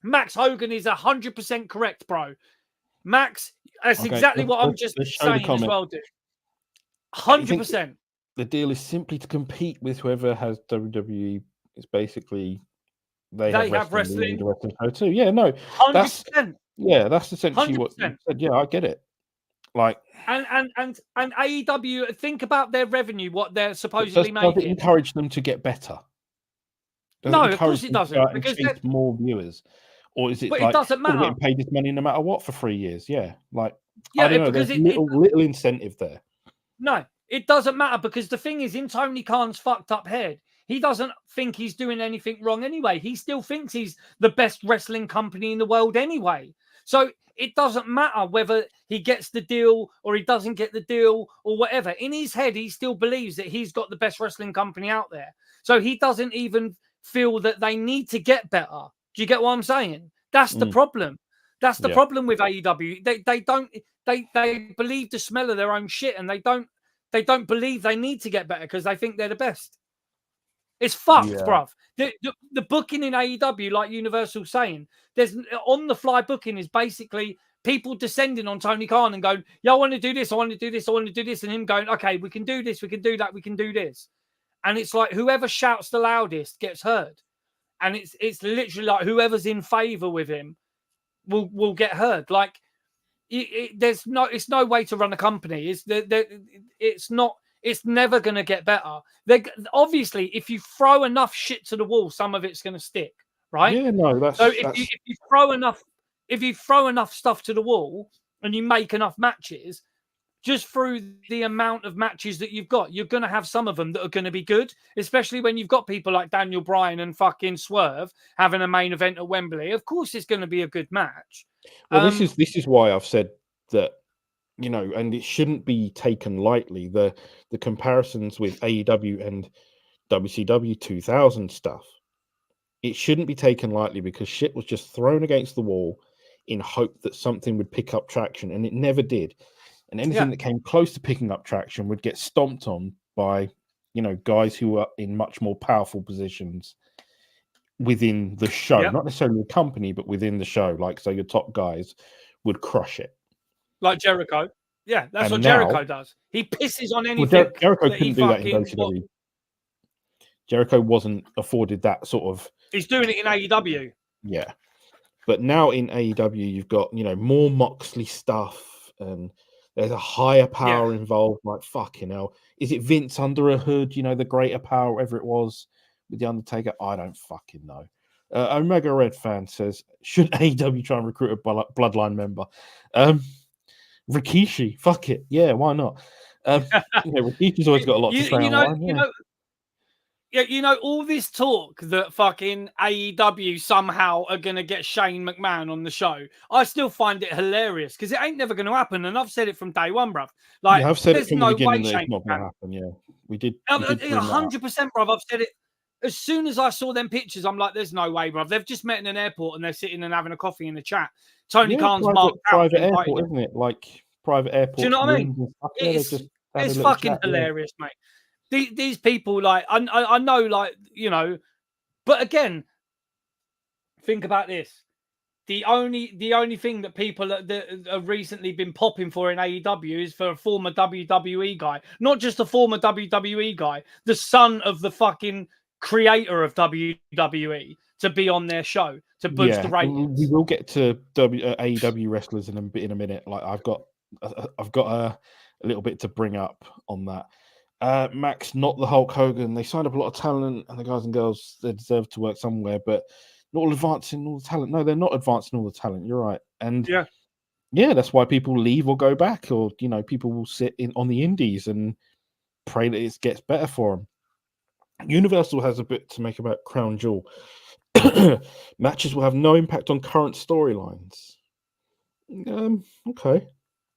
Max Hogan is 100% correct, bro. Max, that's exactly what I'm just saying as well, dude. 100%. The deal is simply to compete with whoever has WWE. It's basically they have wrestling. The wrestling show too. Yeah, no, 100%. That's essentially 100%. What you said. Yeah, I get it. Like and AEW, think about their revenue, what they're supposedly making. Does it encourage them to get better? No, of course it doesn't. Because chase more viewers, or is it but like it doesn't matter? We're getting paid this money no matter what for 3 years? Yeah, like yeah, I don't know. There's little incentive there. No, it doesn't matter because the thing is, in Tony Khan's fucked up head, he doesn't think he's doing anything wrong anyway. He still thinks he's the best wrestling company in the world anyway. So it doesn't matter whether he gets the deal or he doesn't get the deal or whatever. In his head, he still believes that he's got the best wrestling company out there. So he doesn't even feel that they need to get better. Do you get what I'm saying? That's the problem. That's the problem with AEW. They believe the smell of their own shit, and they don't believe they need to get better because they think they're the best. It's fucked, bruv. The booking in AEW, like Universal saying, there's on the fly booking is basically people descending on Tony Khan and going, yeah, I want to do this, I want to do this, I want to do this, and him going, okay, we can do this, we can do that, we can do this. And it's like whoever shouts the loudest gets heard. And it's literally like whoever's in favor with him will get heard. Like it's no way to run a company. It's never going to get better. Obviously, if you throw enough shit to the wall, some of it's going to stick, right? Yeah, no, that's so. If you throw enough stuff to the wall and you make enough matches, just through the amount of matches that you've got, you're going to have some of them that are going to be good, especially when you've got people like Daniel Bryan and fucking Swerve having a main event at Wembley. Of course, it's going to be a good match. Well, this is why I've said that, you know, and it shouldn't be taken lightly. The comparisons with AEW and WCW 2000 stuff, it shouldn't be taken lightly because shit was just thrown against the wall in hope that something would pick up traction, and it never did. And anything that came close to picking up traction would get stomped on by, you know, guys who are in much more powerful positions within the show, not necessarily the company, but within the show. Like, so your top guys would crush it. Like Jericho. Yeah, that's what Jericho does. He pisses on anything. Well, Jericho couldn't do that in WCW. Jericho wasn't afforded that sort of... He's doing it in AEW. Yeah. But now in AEW, you've got, you know, more Moxley stuff, and there's a higher power involved. Like, fucking hell. Is it Vince under a hood? You know, the greater power, whatever it was, with The Undertaker? I don't fucking know. Omega Red fan says, should AEW try and recruit a Bloodline member? Rikishi, fuck it. Yeah, why not? Rikishi's always got a lot to say online. You know, all this talk that fucking AEW somehow are going to get Shane McMahon on the show, I still find it hilarious because it ain't never going to happen. And I've said it from day one, bruv. Like, I've said it from the beginning that it's not going to happen. Yeah, we did. 100%, bruv. I've said it. As soon as I saw them pictures, I'm like, there's no way, bruv. They've just met in an airport and they're sitting and having a coffee in the chat. Tony Khan's private airport, isn't it? Like private airport. Do you know what I mean? It's fucking hilarious, mate. These people, like, I know, like, you know, but again, think about this. The only thing that people that have recently been popping for in AEW is for a former WWE guy, not just a former WWE guy, the son of the fucking creator of WWE, to be on their show to boost the ratings. We will get to AEW wrestlers in a minute. Like I've got a little bit to bring up on that. Max, not the Hulk Hogan. They signed up a lot of talent, and the guys and girls, they deserve to work somewhere, but not advancing all the talent. No, they're not advancing all the talent. You're right. And yeah, that's why people leave or go back, or people will sit on the indies and pray that it gets better for them. Universal has a bit to make about Crown Jewel. Matches will have no impact on current storylines. Okay,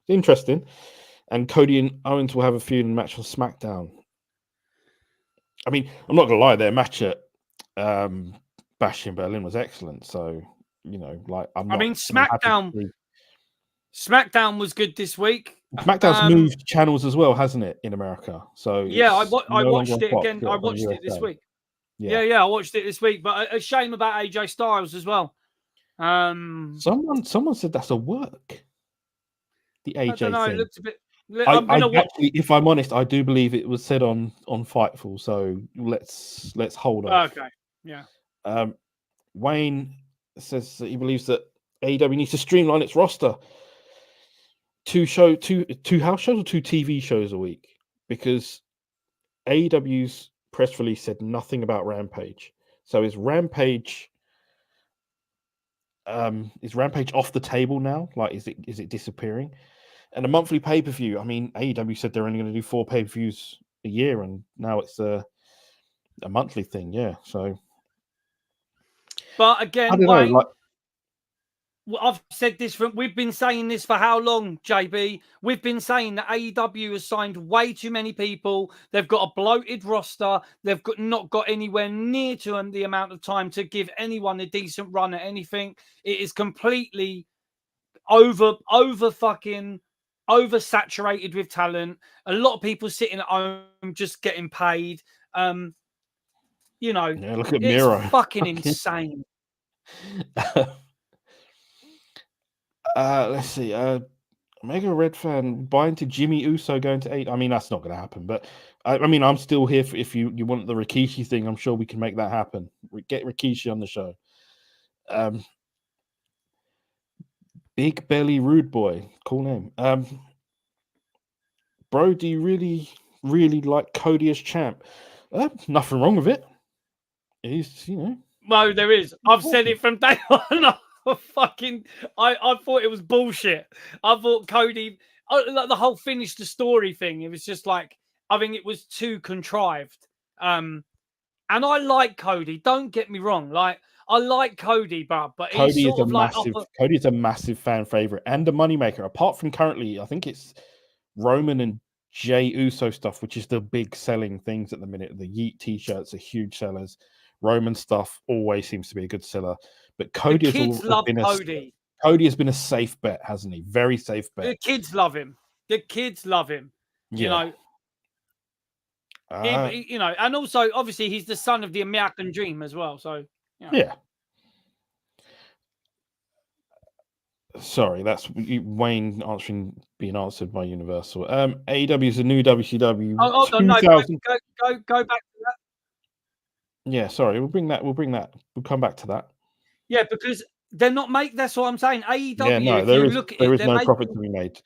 interesting. And Cody and Owens will have a feud match on SmackDown. I mean, I'm not gonna lie, their match at Bash in Berlin was excellent. So SmackDown was good this week. SmackDown's moved channels as well, hasn't it, in America? So yeah, I watched it again. I watched it this week. Yeah, I watched it this week. But a shame about AJ Styles as well. Someone said that's a work. The AJ I don't know, thing. It looks a bit. Actually, if I'm honest, I do believe it was said on Fightful. So let's hold off. Okay. Yeah. Wayne says that he believes that AEW needs to streamline its roster. Two house shows or 2 TV shows a week, because AEW's press release said nothing about Rampage. So is Rampage off the table now? Like, is it disappearing? And a monthly pay-per-view. I mean, AEW said they're only going to do 4 pay-per-views a year, and now it's a monthly thing. Yeah. So, but again, I don't know. I've said this we've been saying this for how long, JB? We've been saying that AEW has signed way too many people. They've got a bloated roster. They've not got anywhere near to the amount of time to give anyone a decent run at anything. It is completely oversaturated with talent. A lot of people sitting at home just getting paid. Look at it's Miro. Fucking insane. Let's see. Mega Red fan buying to Jimmy Uso going to 8. I mean, that's not going to happen. But I mean, I'm still here if you want the Rikishi thing. I'm sure we can make that happen. Get Rikishi on the show. Big Belly Rude Boy, cool name. Bro, do you really, really like Cody as champ? Nothing wrong with it. He's, Well, there is. I've said it from day one. I thought it was bullshit. I thought Cody, like the whole finish the story thing, it was just like, I think it was too contrived. And I like Cody. Don't get me wrong. Like, I like Cody, but Cody is a massive fan favorite and a moneymaker. Apart from currently, I think it's Roman and Jey Uso stuff, which is the big selling things at the minute. The Yeet t-shirts are huge sellers. Roman stuff always seems to be a good seller. But Cody Cody has been a safe bet, hasn't he? Very safe bet. The kids love him. Yeah. And also obviously he's the son of the American dream as well. So yeah. Sorry, that's Wayne being answered by Universal. AEW is a new WCW. Oh, no, go back to that. Yeah, sorry, we'll bring that. We'll come back to that. Yeah, because they're not that's what I'm saying. AEW. Yeah, no, there is no profit to be made.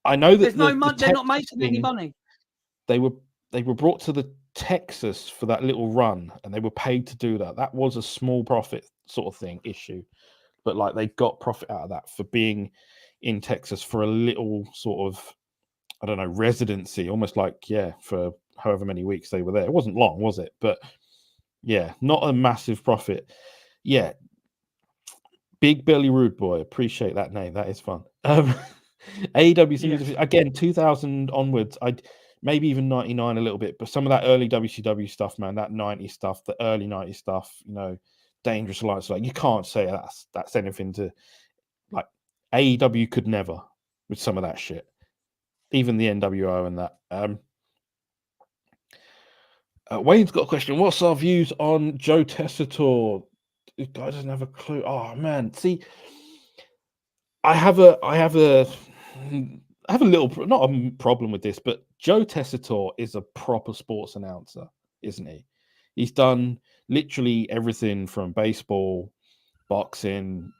I know that there's no money. They're not making any money. They were brought to the Texas for that little run, and they were paid to do that. That was a small profit sort of thing issue, but like they got profit out of that for being in Texas for a little sort of, I don't know, residency, almost like for however many weeks they were there. It wasn't long, was it? But yeah, not a massive profit. Yeah. Big Belly Rude Boy. Appreciate that name. That is fun. AEW, again, 2000 onwards. Maybe even 99 a little bit, but some of that early WCW stuff, man, that 90s stuff, the early 90s stuff, Dangerous Alliance, like you can't say that's anything to, like, AEW could never with some of that shit. Even the NWO and that. Wayne's got a question. What's our views on Joe Tessitore? This guy doesn't have a clue. Oh man, see, I have a little, not a problem with this, but Joe Tessitore is a proper sports announcer, isn't he? He's done literally everything from baseball, boxing,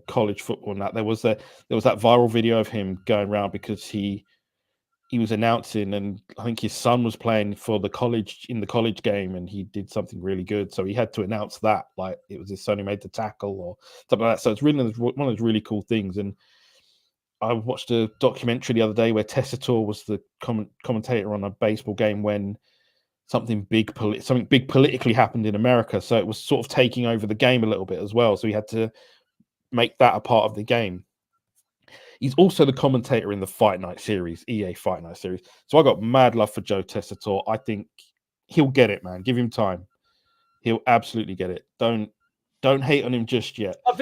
college football, and that. There was that viral video of him going around because he was announcing, and I think his son was playing for the college game, and he did something really good, so he had to announce that, like it was his son who made the tackle or something like that. So it's really one of those really cool things. And I watched a documentary the other day where Tessitore was the commentator on a baseball game when something big politically happened in America. So it was sort of taking over the game a little bit as well. So he had to make that a part of the game. He's also the commentator in the Fight Night series, EA Fight Night series. So I got mad love for Joe Tessitore. I think he'll get it, man. Give him time. He'll absolutely get it. Don't hate on him just yet. I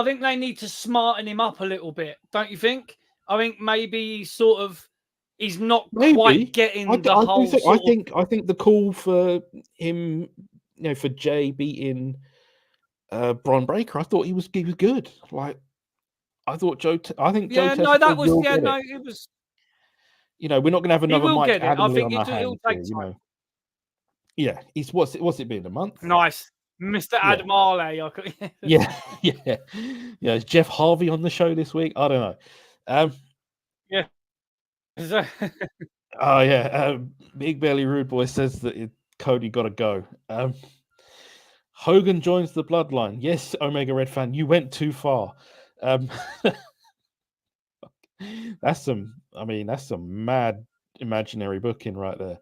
think they need to smarten him up a little bit, don't you think? I think maybe he's not quite getting the whole. I think the call for him, for Jay beating Bron Breakker, I thought he was good. Like, I thought Joe. I think Joe. Yeah, no, that was it was. We're not going to have another Mike Adamle on our hands here, Yeah, he's what's it been, a month? Nice, Mr. Adamale. Yeah. Is Jeff Harvey on the show this week? I don't know. Yeah. Oh yeah. Big Belly Rude Boy says that Cody got to go. Hogan joins the bloodline. Yes, Omega Red fan, you went too far. That's some mad imaginary booking right there.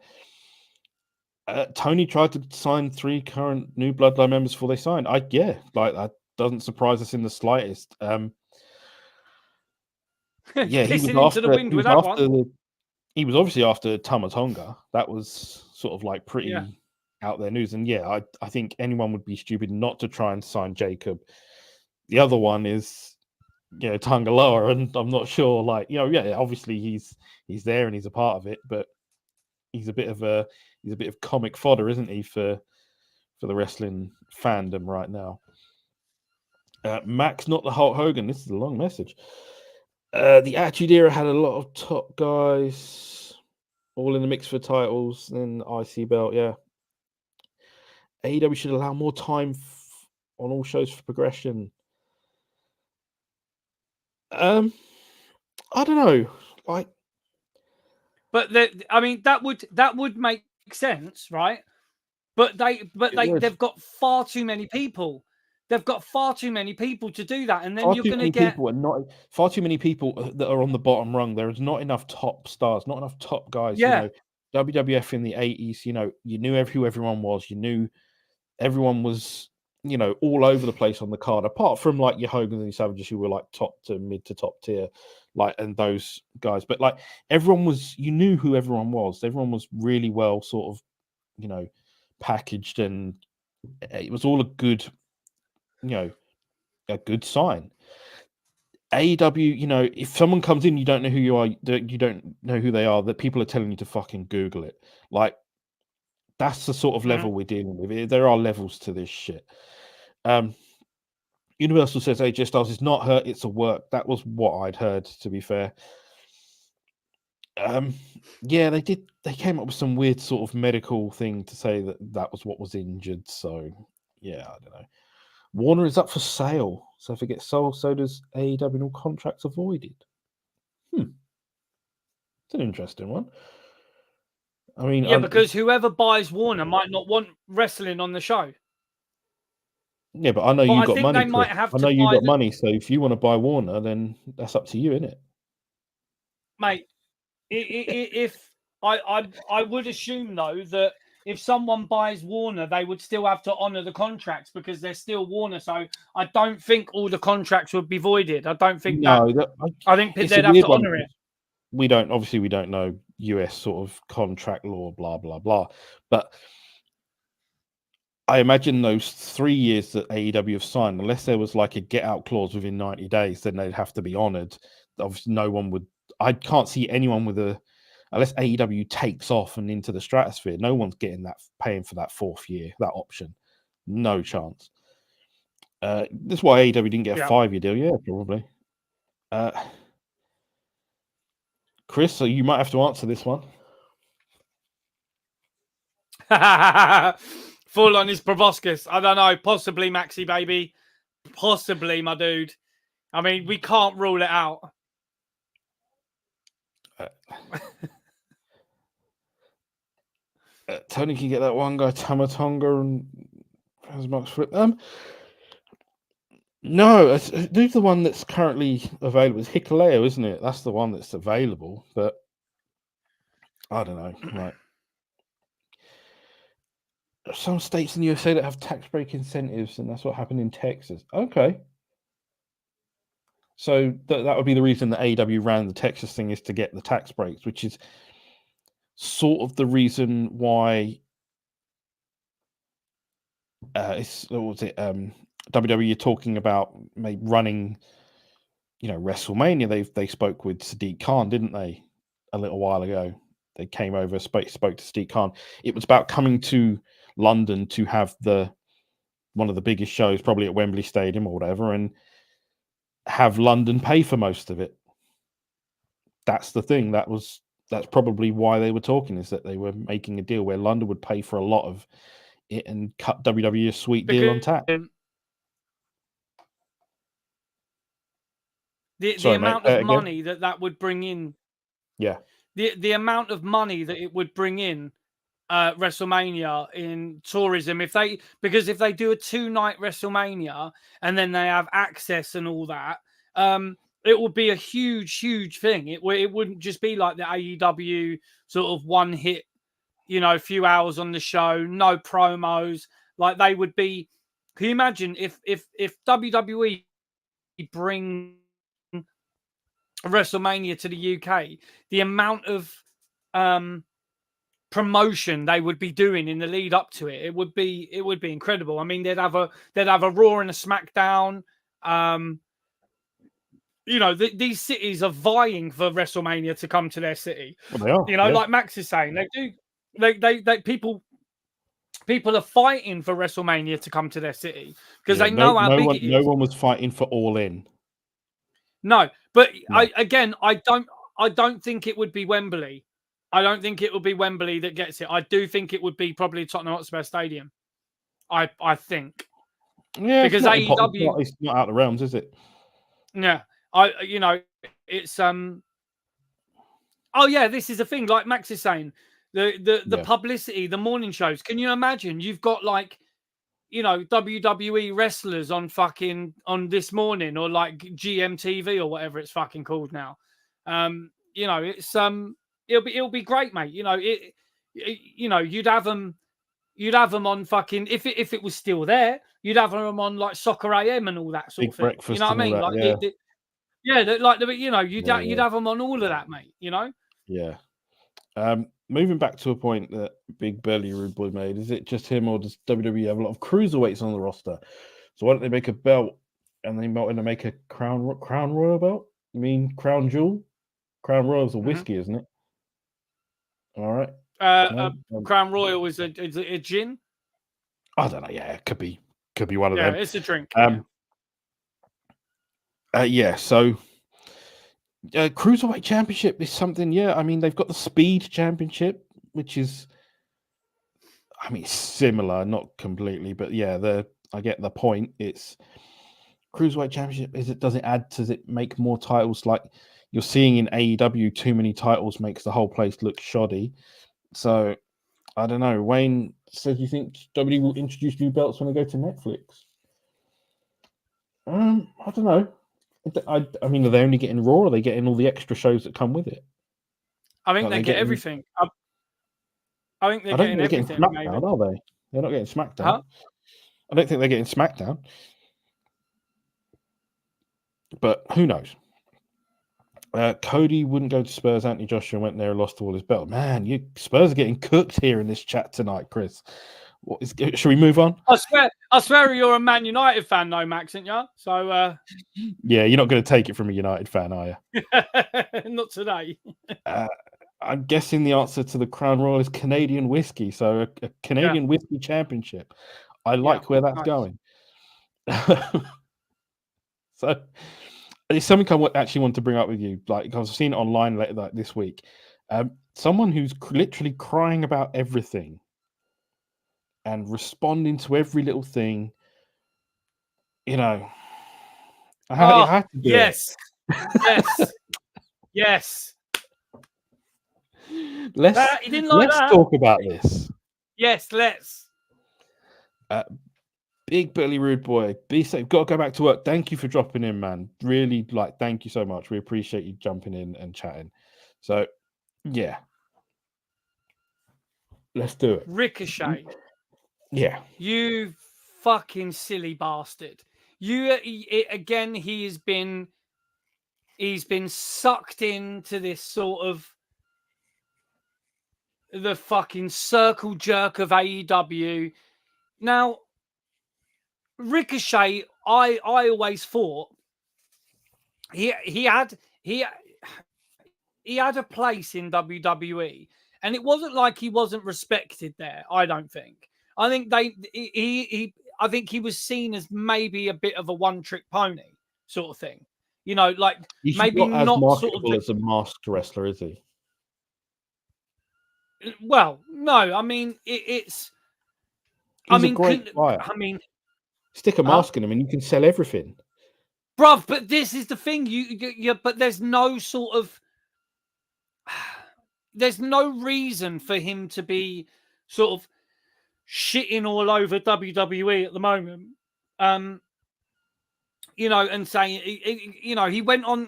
Tony tried to sign 3 current new bloodline members before they signed. That doesn't surprise us in the slightest. Yeah, he was obviously after Tama Tonga. That was sort of like pretty out there news. And I think anyone would be stupid not to try and sign Jacob. The other one is Tangaloa, and I'm not sure, obviously he's there and he's a part of it, but he's a bit of comic fodder, isn't he, for the wrestling fandom right now. Max, not the Hulk Hogan. This is a long message. The Attitude Era had a lot of top guys all in the mix for titles and IC belt. Yeah, AEW should allow more time on all shows for progression. I don't know, but that would make sense, right? But they've got far too many people. They've got far too many people to do that, and then you're going to get far too many people that are on the bottom rung. There is not enough top stars, not enough top guys. Yeah. WWF in the 80s, you knew who everyone was. You knew everyone was, all over the place on the card, apart from like your Hogans and your Savages, who were like top to mid to top tier, and those guys. But like everyone was, you knew who everyone was. Everyone was really well sort of, packaged, and it was all a good sign. AEW, if someone comes in, you don't know who you are, you don't know who they are, that people are telling you to fucking Google it. Like, that's the sort of level we're dealing with. There are levels to this shit. Universal says AJ Styles is not hurt, it's a work. That was what I'd heard, to be fair. They came up with some weird sort of medical thing to say that was what was injured. So yeah, I don't know. Warner is up for sale, so if it gets sold, so does AEW, and all contracts avoided. It's an interesting one. I mean, because whoever buys Warner might not want wrestling on the show. Yeah, but I know you got money. I know you got money, so if you want to buy Warner, then that's up to you, isn't it? Mate, if I would assume though that if someone buys Warner, they would still have to honor the contracts because they're still Warner. So I don't think all the contracts would be voided. I don't think I think they'd have to honor it. We don't know US sort of contract law, blah blah blah. But I imagine those 3 years that AEW have signed, unless there was like a get out clause within 90 days, then they'd have to be honored. Obviously, no one would. I can't see anyone with unless AEW takes off and into the stratosphere, no one's getting that, paying for that 4th year, that option. No chance. That's why AEW didn't get a 5-year deal. Yeah, probably. Chris, so you might have to answer this one. Full on his proboscis. I don't know. Possibly Maxi, baby. Possibly, my dude. I mean, we can't rule it out. Tony can get that one guy, Tamatonga, and as much for it. No, who's the one that's currently available? It's Hikuleo, isn't it? That's the one that's available, but I don't know. Like, some states in the USA that have tax break incentives, and that's what happened in Texas. Okay. So that would be the reason that AEW ran the Texas thing, is to get the tax breaks, which is sort of the reason why WWE talking about maybe running, WrestleMania. They spoke with Sadiq Khan, didn't they, a little while ago? They came over, spoke to Sadiq Khan. It was about coming to London to have one of the biggest shows, probably at Wembley Stadium or whatever, and have London pay for most of it. That's the thing. That's probably why they were talking, is that they were making a deal where London would pay for a lot of it and cut WWE a sweet deal on tax. The amount of money that would bring in. Yeah. The amount of money that it would bring in WrestleMania in tourism, because if they do a 2-night WrestleMania and then they have access and all that, it would be a huge thing. It wouldn't just be like the AEW sort of one hit, a few hours on the show, no promos. Like, they would be. Can you imagine if WWE bring WrestleMania to the UK, the amount of promotion they would be doing in the lead up to it? It would be incredible. I mean, they'd have a Raw and a SmackDown. These cities are vying for WrestleMania to come to their city. Well, they are. Like Max is saying, they do. They people are fighting for WrestleMania to come to their city because they know how big it is. No one was fighting for All In. No, but no. I don't think it would be Wembley. I don't think it would be Wembley that gets it. I do think it would be probably Tottenham Hotspur Stadium. I think. Yeah, because AEW, it's not out of the realms, is it? Yeah, it's Oh yeah, this is the thing. Like Max is saying, the publicity, the morning shows. Can you imagine? You've got WWE wrestlers on this morning, or like GMTV or whatever it's fucking called now. It's it'll be great, mate. You'd have them on fucking, if it was still there, you'd have them on like Soccer AM and all that sort of thing. Breakfast, you know what I mean? You'd have them on all of that, mate. Yeah. Moving back to a point that Big Belly Rude Boy made, is it just him, or does WWE have a lot of cruiserweights on the roster? So why don't they make a belt and they want to make a Crown Royal belt? You mean Crown Jewel? Crown Royal is a whiskey, isn't it? All right. Crown Royal is a gin. I don't know. Yeah, it could be one of them. Yeah, it's a drink. So Cruiserweight Championship is something. Yeah, I mean, they've got the Speed Championship, which is, I mean, similar, not completely, but yeah, I get the point. It's Cruiserweight Championship. Does it make more titles? Like you're seeing in AEW, too many titles makes the whole place look shoddy. So I don't know. Wayne says, you think WWE will introduce new belts when they go to Netflix? I don't know. I mean, are they only getting Raw, or are they getting all the extra shows that come with it? I think they get everything. I think they're getting everything. Getting SmackDown, maybe. Are they? They're not getting SmackDown. Huh? I don't think they're getting SmackDown. But who knows? Cody wouldn't go to Spurs. Anthony Joshua went there and lost all his belt. Man, Spurs are getting cooked here in this chat tonight, Chris. Should we move on? I swear you're a Man United fan, though, Max, aren't you? So yeah, you're not going to take it from a United fan, are you? Not today. I'm guessing the answer to the Crown Royal is Canadian whiskey. So a Canadian whiskey championship. I like where that's going. So it's something I actually want to bring up with you. Like, I've seen it online like this week. Someone who's literally crying about everything and responding to every little thing. You know, I had to do yes, yes. Let's talk about this. Yes, let's. Big Billy Rude Boy, be safe. Got to go back to work. Thank you for dropping in, man. Really, thank you so much. We appreciate you jumping in and chatting. So, yeah, let's do it. Ricochet. Yeah, you fucking silly bastard. Again. He's been sucked into this sort of the fucking circle jerk of AEW. Now, Ricochet, I always thought he had a place in WWE, and it wasn't like he wasn't respected there. I don't think. I think I think he was seen as maybe a bit of a one-trick pony sort of thing. You know, like he's maybe not as not marketable sort of as a masked wrestler, is he? Well, no. I mean, it's. He's a great fighter. I mean, stick a mask in him, and you can sell everything, bruv. But this is the thing. But there's no sort of. There's no reason for him to be sort of shitting all over WWE at the moment. You know, and saying, you know, he went on.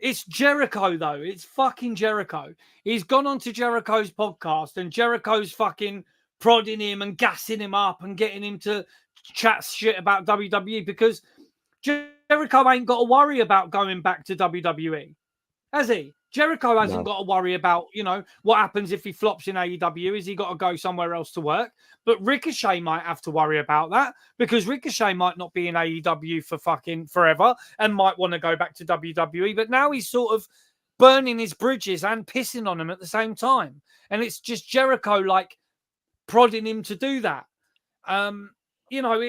It's Jericho, though. It's fucking Jericho. He's gone on to Jericho's podcast, and Jericho's fucking prodding him and gassing him up and getting him to chat shit about WWE because Jericho ain't got to worry about going back to WWE, has he? Jericho hasn't got to worry about, you know, what happens if he flops in AEW. Is he got to go somewhere else to work? But Ricochet might have to worry about that because Ricochet might not be in AEW for fucking forever and might want to go back to WWE. But now he's sort of burning his bridges and pissing on them at the same time. And it's just Jericho like prodding him to do that. You know,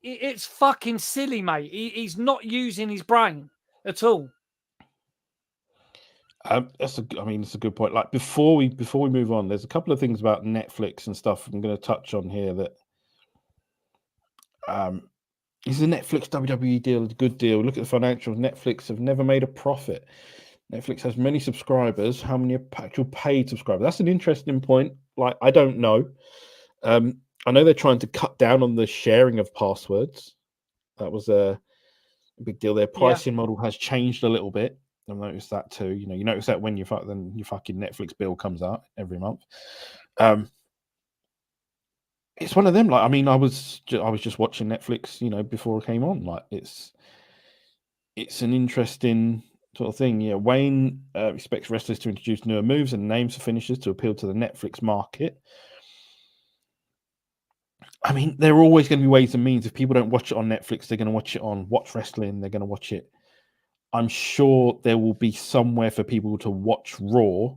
it's fucking silly, mate. He's not using his brain at all. It's a good point. Like before we move on, there's a couple of things about Netflix and stuff I'm going to touch on here. That is a Netflix WWE deal, a good deal. Look at the financials. Netflix have never made a profit. Netflix has many subscribers. How many actual paid subscribers? That's an interesting point. Like I don't know. I know they're trying to cut down on the sharing of passwords. That was a big deal. Their pricing model has changed a little bit. I've noticed that too. You know, you notice that when your fucking Netflix bill comes out every month. It's one of them. Like, I mean, I was just watching Netflix, you know, before it came on. Like, it's an interesting sort of thing. Yeah, Wayne expects wrestlers to introduce newer moves and names for finishers to appeal to the Netflix market. I mean, there are always going to be ways and means. If people don't watch it on Netflix, they're going to watch it on Watch Wrestling. They're going to watch it. I'm sure there will be somewhere for people to watch Raw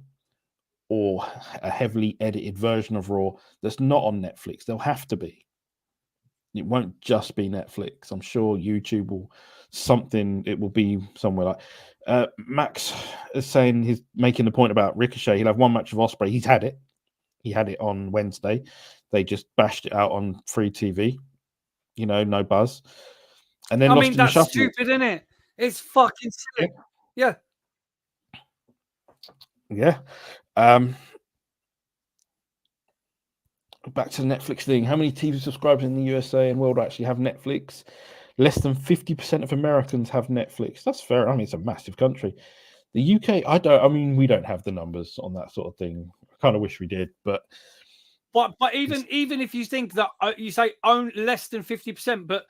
or a heavily edited version of Raw that's not on Netflix. There'll have to be. It won't just be Netflix. I'm sure YouTube will it will be somewhere like Max is saying, he's making the point about Ricochet. He'll have one match of Ospreay. He's had it. He had it on Wednesday. They just bashed it out on free TV. You know, no buzz. And then lost in the shuffle. Stupid, isn't it? It's fucking silly. Yeah. Back to the Netflix thing. How many TV subscribers in the USA and world actually have Netflix? Less than 50% of Americans have Netflix. That's fair. I mean, it's a massive country. The UK, we don't have the numbers on that sort of thing. I kind of wish we did, but even if you think that you say own less than 50%, but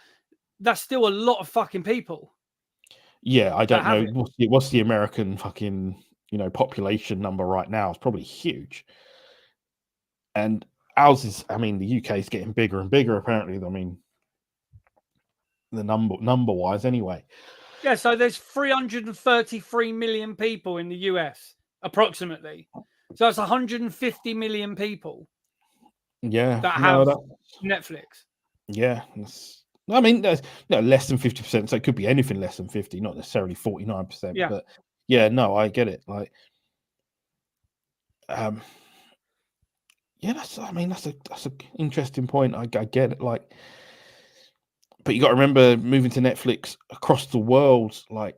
that's still a lot of fucking people. Yeah, I don't know what's the American fucking, you know, population number right now. It's probably huge. And ours is, I mean, the UK is getting bigger and bigger, apparently. I mean, the number wise anyway. Yeah, so there's 333 million people in the US, approximately. So it's 150 million people. Yeah, that have Netflix. Yeah, I mean, there's less than 50%, so it could be anything less than 50, not necessarily 49%. Yeah. But yeah, no, I get it. Like, yeah, that's an interesting point. I get it. Like, but you got to remember, moving to Netflix across the world, like,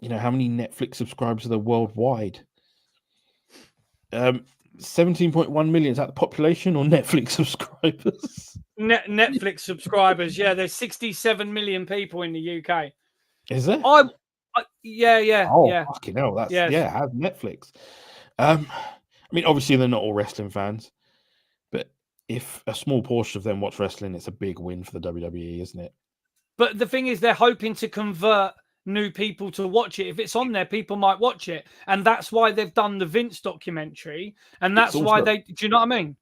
you know, how many Netflix subscribers are there worldwide? 17.1 million. Is that the population or Netflix subscribers? Netflix subscribers. Yeah, there's 67 million people in the UK. Is there? Yeah. Oh, yeah. fucking hell! That's Yes. yeah. Have Netflix. I mean, obviously they're not all wrestling fans, but if a small portion of them watch wrestling, it's a big win for the WWE, isn't it? But the thing is, they're hoping to convert new people to watch it. If it's on there, people might watch it, and that's why they've done the Vince documentary, and that's why they. Do you know what I mean?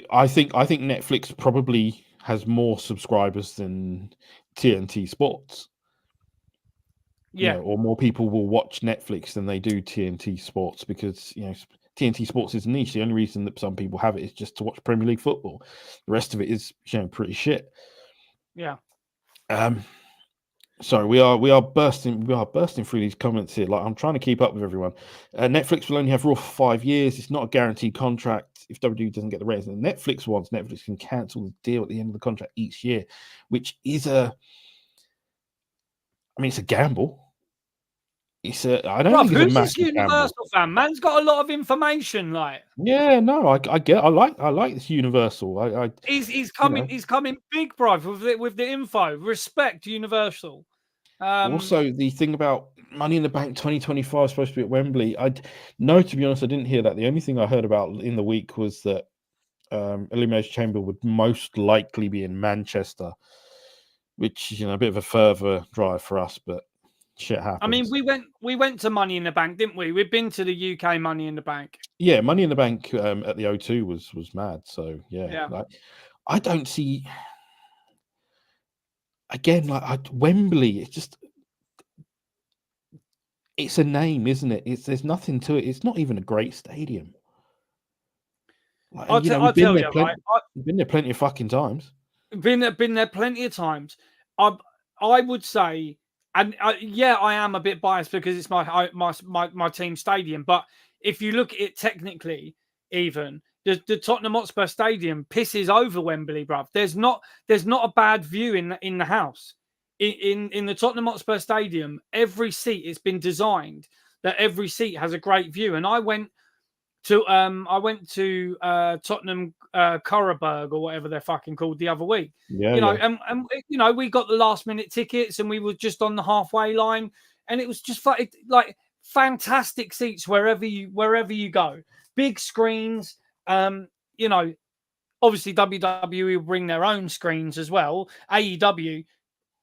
I think Netflix probably has more subscribers than TNT Sports. Yeah, you know, or more people will watch Netflix than they do TNT Sports, because you know TNT Sports is niche. The only reason that some people have it is just to watch Premier League football. The rest of it is, you know, pretty shit. Yeah. Sorry, we are bursting through these comments here. Like, I'm trying to keep up with everyone. Netflix will only have Raw for 5 years. It's not a guaranteed contract. If WWE doesn't get the ratings that Netflix wants, Netflix can cancel the deal at the end of the contract each year, which is it's a gamble. I don't think it's a massive who's this Universal fan? Man's got a lot of information, like. Yeah, no, I like this Universal. He's coming big, bro, with the info. Respect Universal. Also, the thing about Money in the Bank 2025 is supposed to be at Wembley. To be honest, I didn't hear that. The only thing I heard about in the week was that Elimination Chamber would most likely be in Manchester, which is, a bit of a further drive for us, but shit happens. I mean, we went to Money in the Bank, didn't we? We've been to the UK Money in the Bank. Yeah, Money in the Bank at the O2 was mad. So yeah. Like, I don't see. Again, like Wembley, it's a name, isn't it? There's nothing to it. It's not even a great stadium. Like, I'll tell you, right? We've been there plenty of fucking times. Been there plenty of times. I would say, and I am a bit biased because it's my team stadium. But if you look at it technically, even the Tottenham Hotspur Stadium pisses over Wembley, bruv. There's not a bad view in the house. In the Tottenham Hotspur Stadium, every seat, it's been designed that every seat has a great view. And I went to Tottenham Coraburg or whatever they're fucking called the other week. And we got the last minute tickets and we were just on the halfway line, and it was just like fantastic seats wherever you go. Big screens. Obviously WWE will bring their own screens as well. AEW.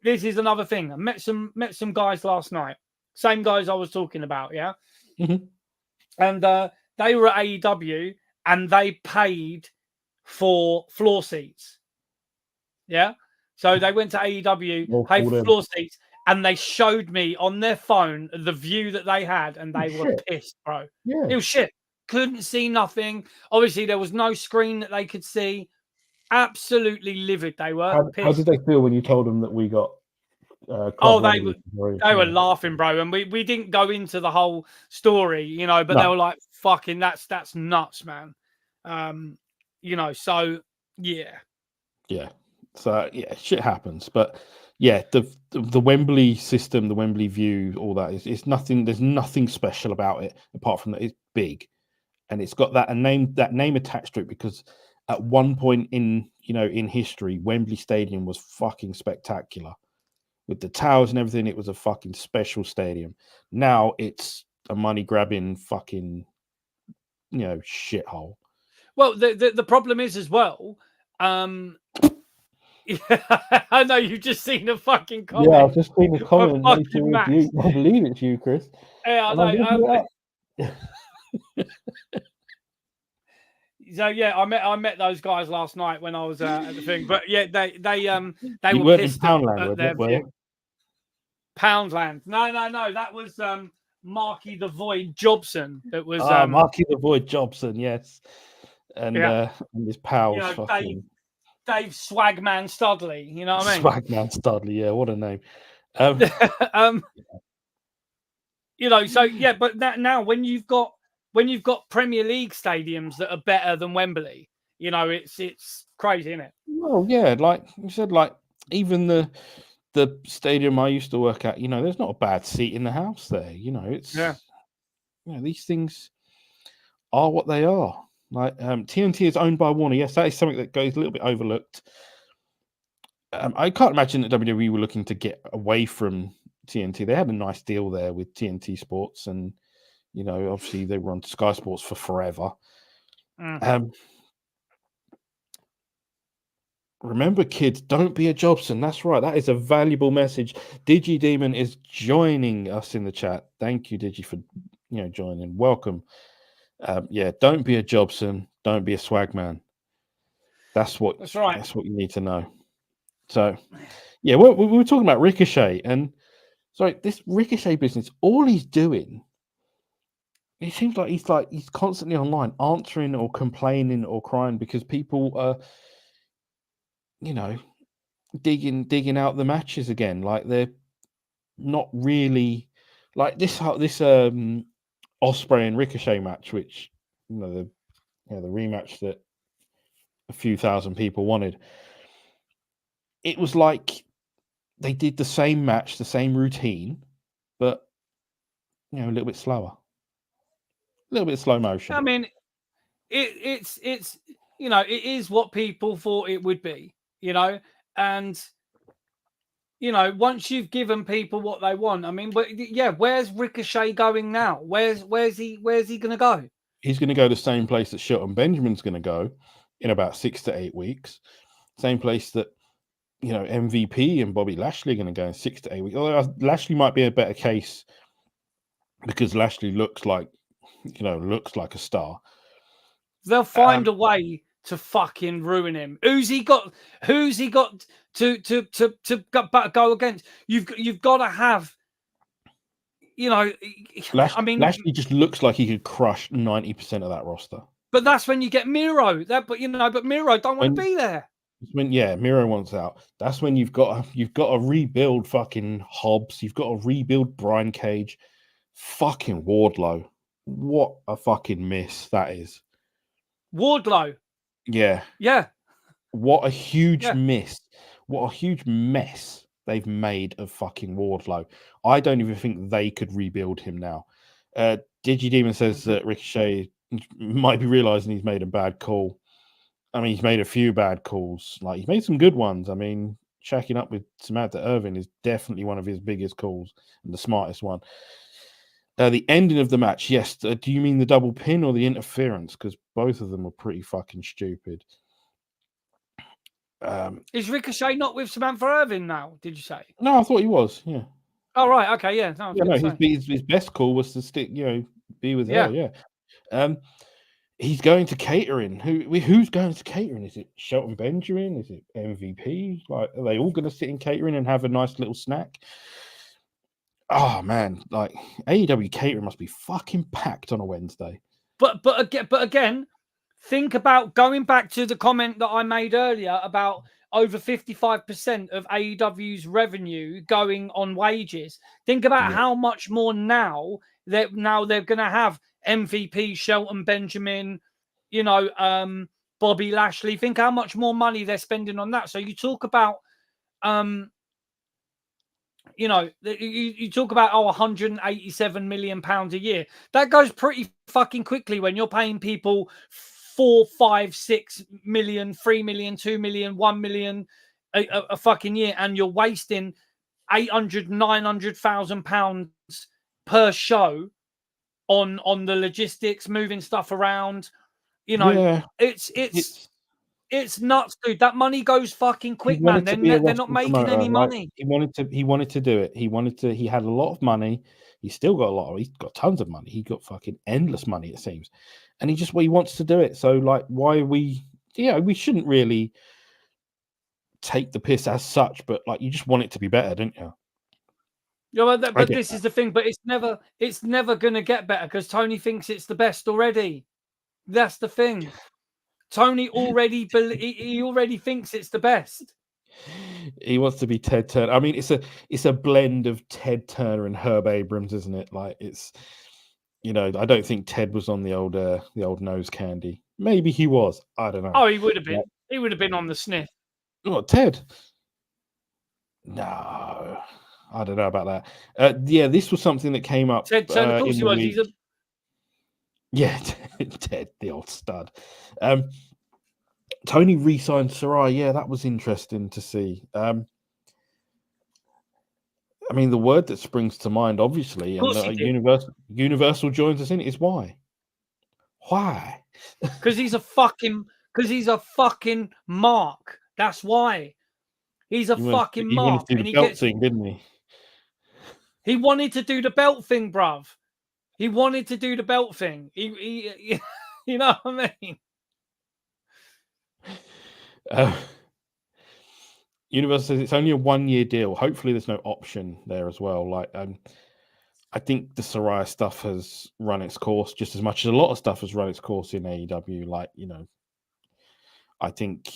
This is another thing. I met some guys last night. Same guys I was talking about, yeah. Mm-hmm. And they were at AEW and they paid for floor seats. Yeah. So they went to AEW, paid for floor seats, and they showed me on their phone the view that they had, and they were pissed, bro. Yeah. It was shit. Couldn't see nothing. Obviously, there was no screen that they could see. Absolutely livid. They were pissed. How did they feel when you told them that we got they were laughing, bro, and we didn't go into the whole story, but they were like, fucking that's nuts, man. So yeah. So yeah, shit happens. But yeah, the Wembley system, the Wembley view, all that is nothing. There's nothing special about it apart from that it's big, and it's got that name attached to it, because at one point in history, Wembley Stadium was fucking spectacular. With the towers and everything, it was a fucking special stadium. Now it's a money-grabbing fucking, shithole. Well, the problem is as well. I know you've just seen a fucking comment. Yeah, I've just seen a comment. I believe it's you, Chris. Yeah, I know. So yeah, I met those guys last night when I was at the thing. But yeah, they were pissed at their view. Poundland. No. That was Marky the Void Jobson. That was Marky the Void Jobson. Yes. and his pals, fucking Dave Swagman Studley. You know what I mean? Swagman Studley. Yeah, what a name. So yeah, but now when you've got Premier League stadiums that are better than Wembley, it's crazy, isn't it? Well, yeah, like you said, like even the stadium I used to work at, there's not a bad seat in the house there. It's these things are what they are. Like TNT is owned by Warner. Yes, that is something that goes a little bit overlooked. I can't imagine that WWE were looking to get away from TNT. They had a nice deal there with TNT Sports, and obviously they were on Sky Sports for forever. Remember, kids, don't be a Jobson. That's right. That is a valuable message. Digi Demon is joining us in the chat. Thank you, Digi, for joining. Welcome. Don't be a Jobson. Don't be a swagman. That's right. That's what you need to know. So, yeah, we were talking about Ricochet, and this Ricochet business. All he's doing, it seems like he's constantly online, answering or complaining or crying because people are, digging out the matches again. Like they're not really like this Osprey and Ricochet match, which the rematch that a few thousand people wanted. It was like they did the same match, the same routine, but a little bit slower, a little bit slow motion. I mean, it's it is what people thought it would be, and once you've given people what they want, I mean, but yeah, where's Ricochet going now? Where's he going to go? He's going to go the same place that Shelton Benjamin's going to go in about 6 to 8 weeks. Same place that MVP and Bobby Lashley are going to go in 6 to 8 weeks. Although Lashley might be a better case because Lashley looks like a star. They'll find a way to fucking ruin him. Who's he got to go against? You've got to have, I mean, Lashley just looks like he could crush 90% of that roster. But that's when you get Miro. But Miro don't want to be there. When Miro wants out. That's when you've got to rebuild fucking Hobbs. You've got to rebuild Brian Cage. Fucking Wardlow. What a fucking miss that is. Wardlow. Yeah. Yeah. What a huge miss. What a huge mess they've made of fucking Wardlow. I don't even think they could rebuild him now. DigiDemon says that Ricochet might be realizing he's made a bad call. I mean, he's made a few bad calls. Like, he's made some good ones. I mean, shacking up with Samantha Irvin is definitely one of his biggest calls and the smartest one. The ending of the match, yes. Do you mean the double pin or the interference? Because both of them were pretty fucking stupid. Is Ricochet not with Samantha Irvin now? Did you say? No, I thought he was. Yeah. Oh right, okay, yeah. No, his best call was to stick, be with her. Yeah. He's going to catering. Who's going to catering? Is it Shelton Benjamin? Is it MVP? Like, are they all going to sit in catering and have a nice little snack? Oh man, like AEW catering must be fucking packed on a Wednesday. But again, think about going back to the comment that I made earlier about over 55% of AEW's revenue going on wages. Think about how much more now they're going to have MVP, Shelton Benjamin, Bobby Lashley. Think how much more money they're spending on that. So you talk about, you talk about 187 million pounds a year. That goes pretty fucking quickly when you're paying people 4, 5, 6 million, 3 million, 2 million, 1 million a fucking year, and you're wasting 800, 900,000 pounds per show on the logistics, moving stuff around. It's nuts, dude. That money goes fucking quick, man. They're not making any money. He wanted to do it. He had a lot of money. He's still got he's got tons of money. He got fucking endless money, it seems. And he wants to do it. So like, why we shouldn't really take the piss as such, but like, you just want it to be better, don't you? Yeah, but this is the thing. But it's never going to get better because Tony thinks it's the best already. That's the thing. Tony already he already thinks it's the best. He wants to be Ted Turner. I mean, it's a blend of Ted Turner and Herb Abrams, isn't it? Like it's, I don't think Ted was on the old nose candy. Maybe he was. I don't know. Oh, he would have been. He would have been on the sniff. What, Ted? No, I don't know about that. Yeah, this was something that came up. Ted Turner, of course he was. Week. Yeah, Ted, the old stud. Tony re-signed Saraya. Yeah, that was interesting to see. I mean, the word that springs to mind, obviously, and Universal joins us in it, is why? Why? Because he's a fucking mark. That's why. He's a fucking mark. He wanted to do the belt thing, didn't he? He wanted to do the belt thing, bruv. He wanted to do the belt thing. He you know what I mean? Universal says it's only a 1-year deal. Hopefully, there's no option there as well. Like, I think the Saraya stuff has run its course just as much as a lot of stuff has run its course in AEW. Like, I think,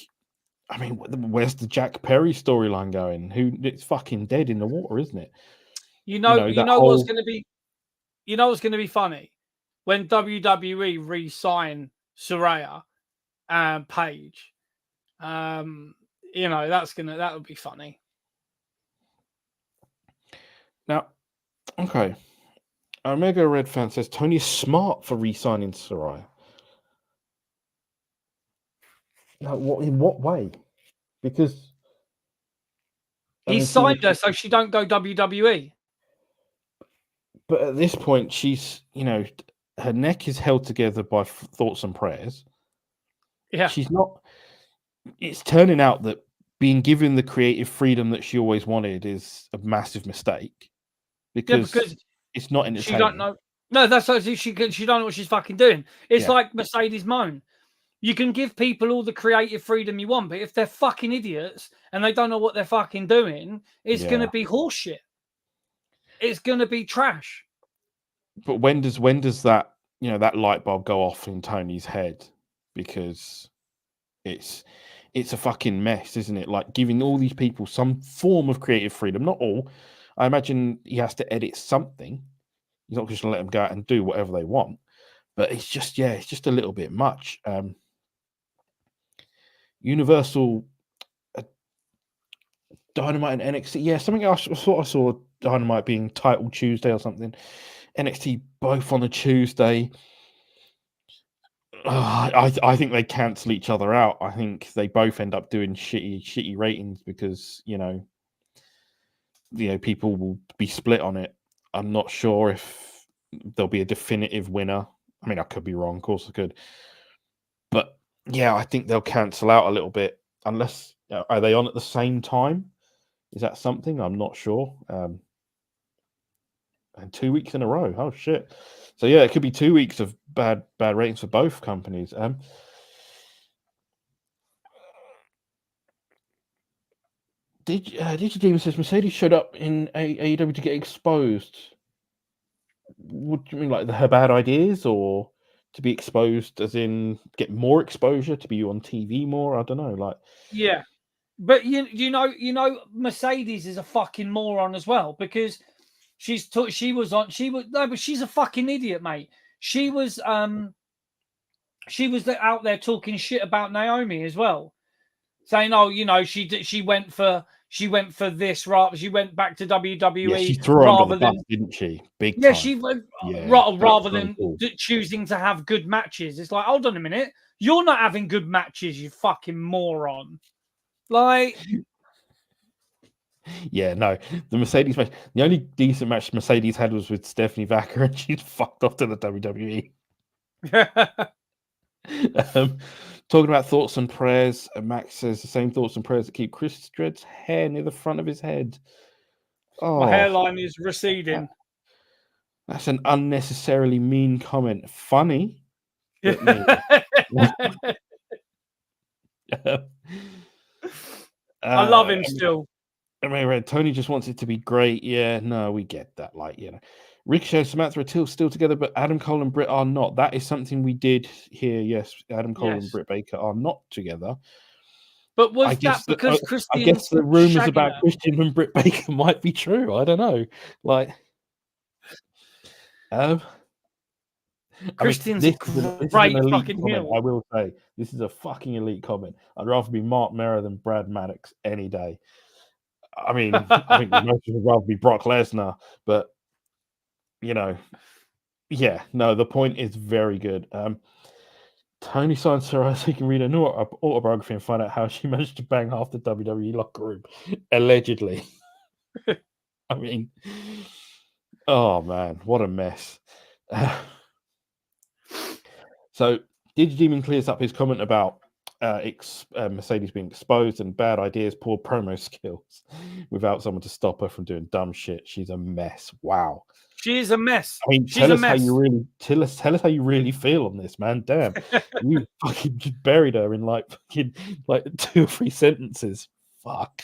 I mean, where's the Jack Perry storyline going? It's fucking dead in the water, isn't it? You know what's going to be. You know what's going to be funny when WWE re-sign Saraya and Paige. That would be funny. Now, okay. Omega Red Fan says Tony's smart for re-signing Saraya. Now, in what way? Because he signed her so she don't go WWE. But at this point, she's, her neck is held together by thoughts and prayers. Yeah. She's not. It's turning out that being given the creative freedom that she always wanted is a massive mistake because it's not entertaining. She don't know. No, that's what she don't know what she's fucking doing. It's like Mercedes Moan. You can give people all the creative freedom you want, but if they're fucking idiots and they don't know what they're fucking doing, it's going to be horseshit. It's going to be trash. But when does that, that light bulb go off in Tony's head? Because it's a fucking mess, isn't it? Like giving all these people some form of creative freedom, not all. I imagine he has to edit something. He's not just going to let them go out and do whatever they want. But it's just a little bit much. Universal Dynamite and NXT. Yeah, something else. I thought I saw Dynamite being Title Tuesday or something. NXT both on a Tuesday. I think they cancel each other out. I think they both end up doing shitty ratings because people will be split on it. I'm not sure if there'll be a definitive winner. I mean, I could be wrong. Of course, I could. But yeah, I think they'll cancel out a little bit. Unless are they on at the same time? Is that something? I'm not sure. And 2 weeks in a row. Oh shit! So yeah, it could be 2 weeks of bad ratings for both companies. Digi Demon says Mercedes showed up in AEW to get exposed. What do you mean, like her bad ideas, or to be exposed as in get more exposure, to be on TV more? I don't know. Like, yeah, but you know, Mercedes is a fucking moron as well because but she's a fucking idiot, mate. She was out there talking shit about Naomi as well, saying, "Oh, she went for this rather. She went back to WWE. Yeah, she threw her under the bus, didn't she? Big time. She went rather than choosing to have good matches. It's like, hold on a minute, you're not having good matches, you fucking moron. Like, yeah, no, the Mercedes match. The only decent match Mercedes had was with Stephanie Vacker, and she's fucked off to the WWE. Talking about thoughts and prayers, Max says the same thoughts and prayers that keep Chris Dread's hair near the front of his head. Oh, my hairline is receding. That's an unnecessarily mean comment. Funny. I love him still. I mean, Tony just wants it to be great. Yeah, no, we get that. Like, Ricochet and Samantha are still together, but Adam Cole and Britt are not. That is something we did hear. Yes, Adam Cole and Britt Baker are not together. But was that because Christian? I guess the rumors about Christian and Britt Baker might be true. I don't know. Like, Christian's this is is an elite comment. I will say this is a fucking elite comment. I'd rather be Mark Merrow than Brad Maddox any day. I mean, I think most people would rather be Brock Lesnar, but yeah, no, the point is very good. Tony signs her so he can read an autobiography and find out how she managed to bang half the WWE locker room, allegedly. I mean, oh man, what a mess. So, Digidemon clears up his comment about Mercedes being exposed and bad ideas, poor promo skills, without someone to stop her from doing dumb shit. She's a mess. Wow. She is a mess. I mean, tell us how you really feel on this, man. Damn, you fucking just buried her in like 2 or 3 sentences. Fuck.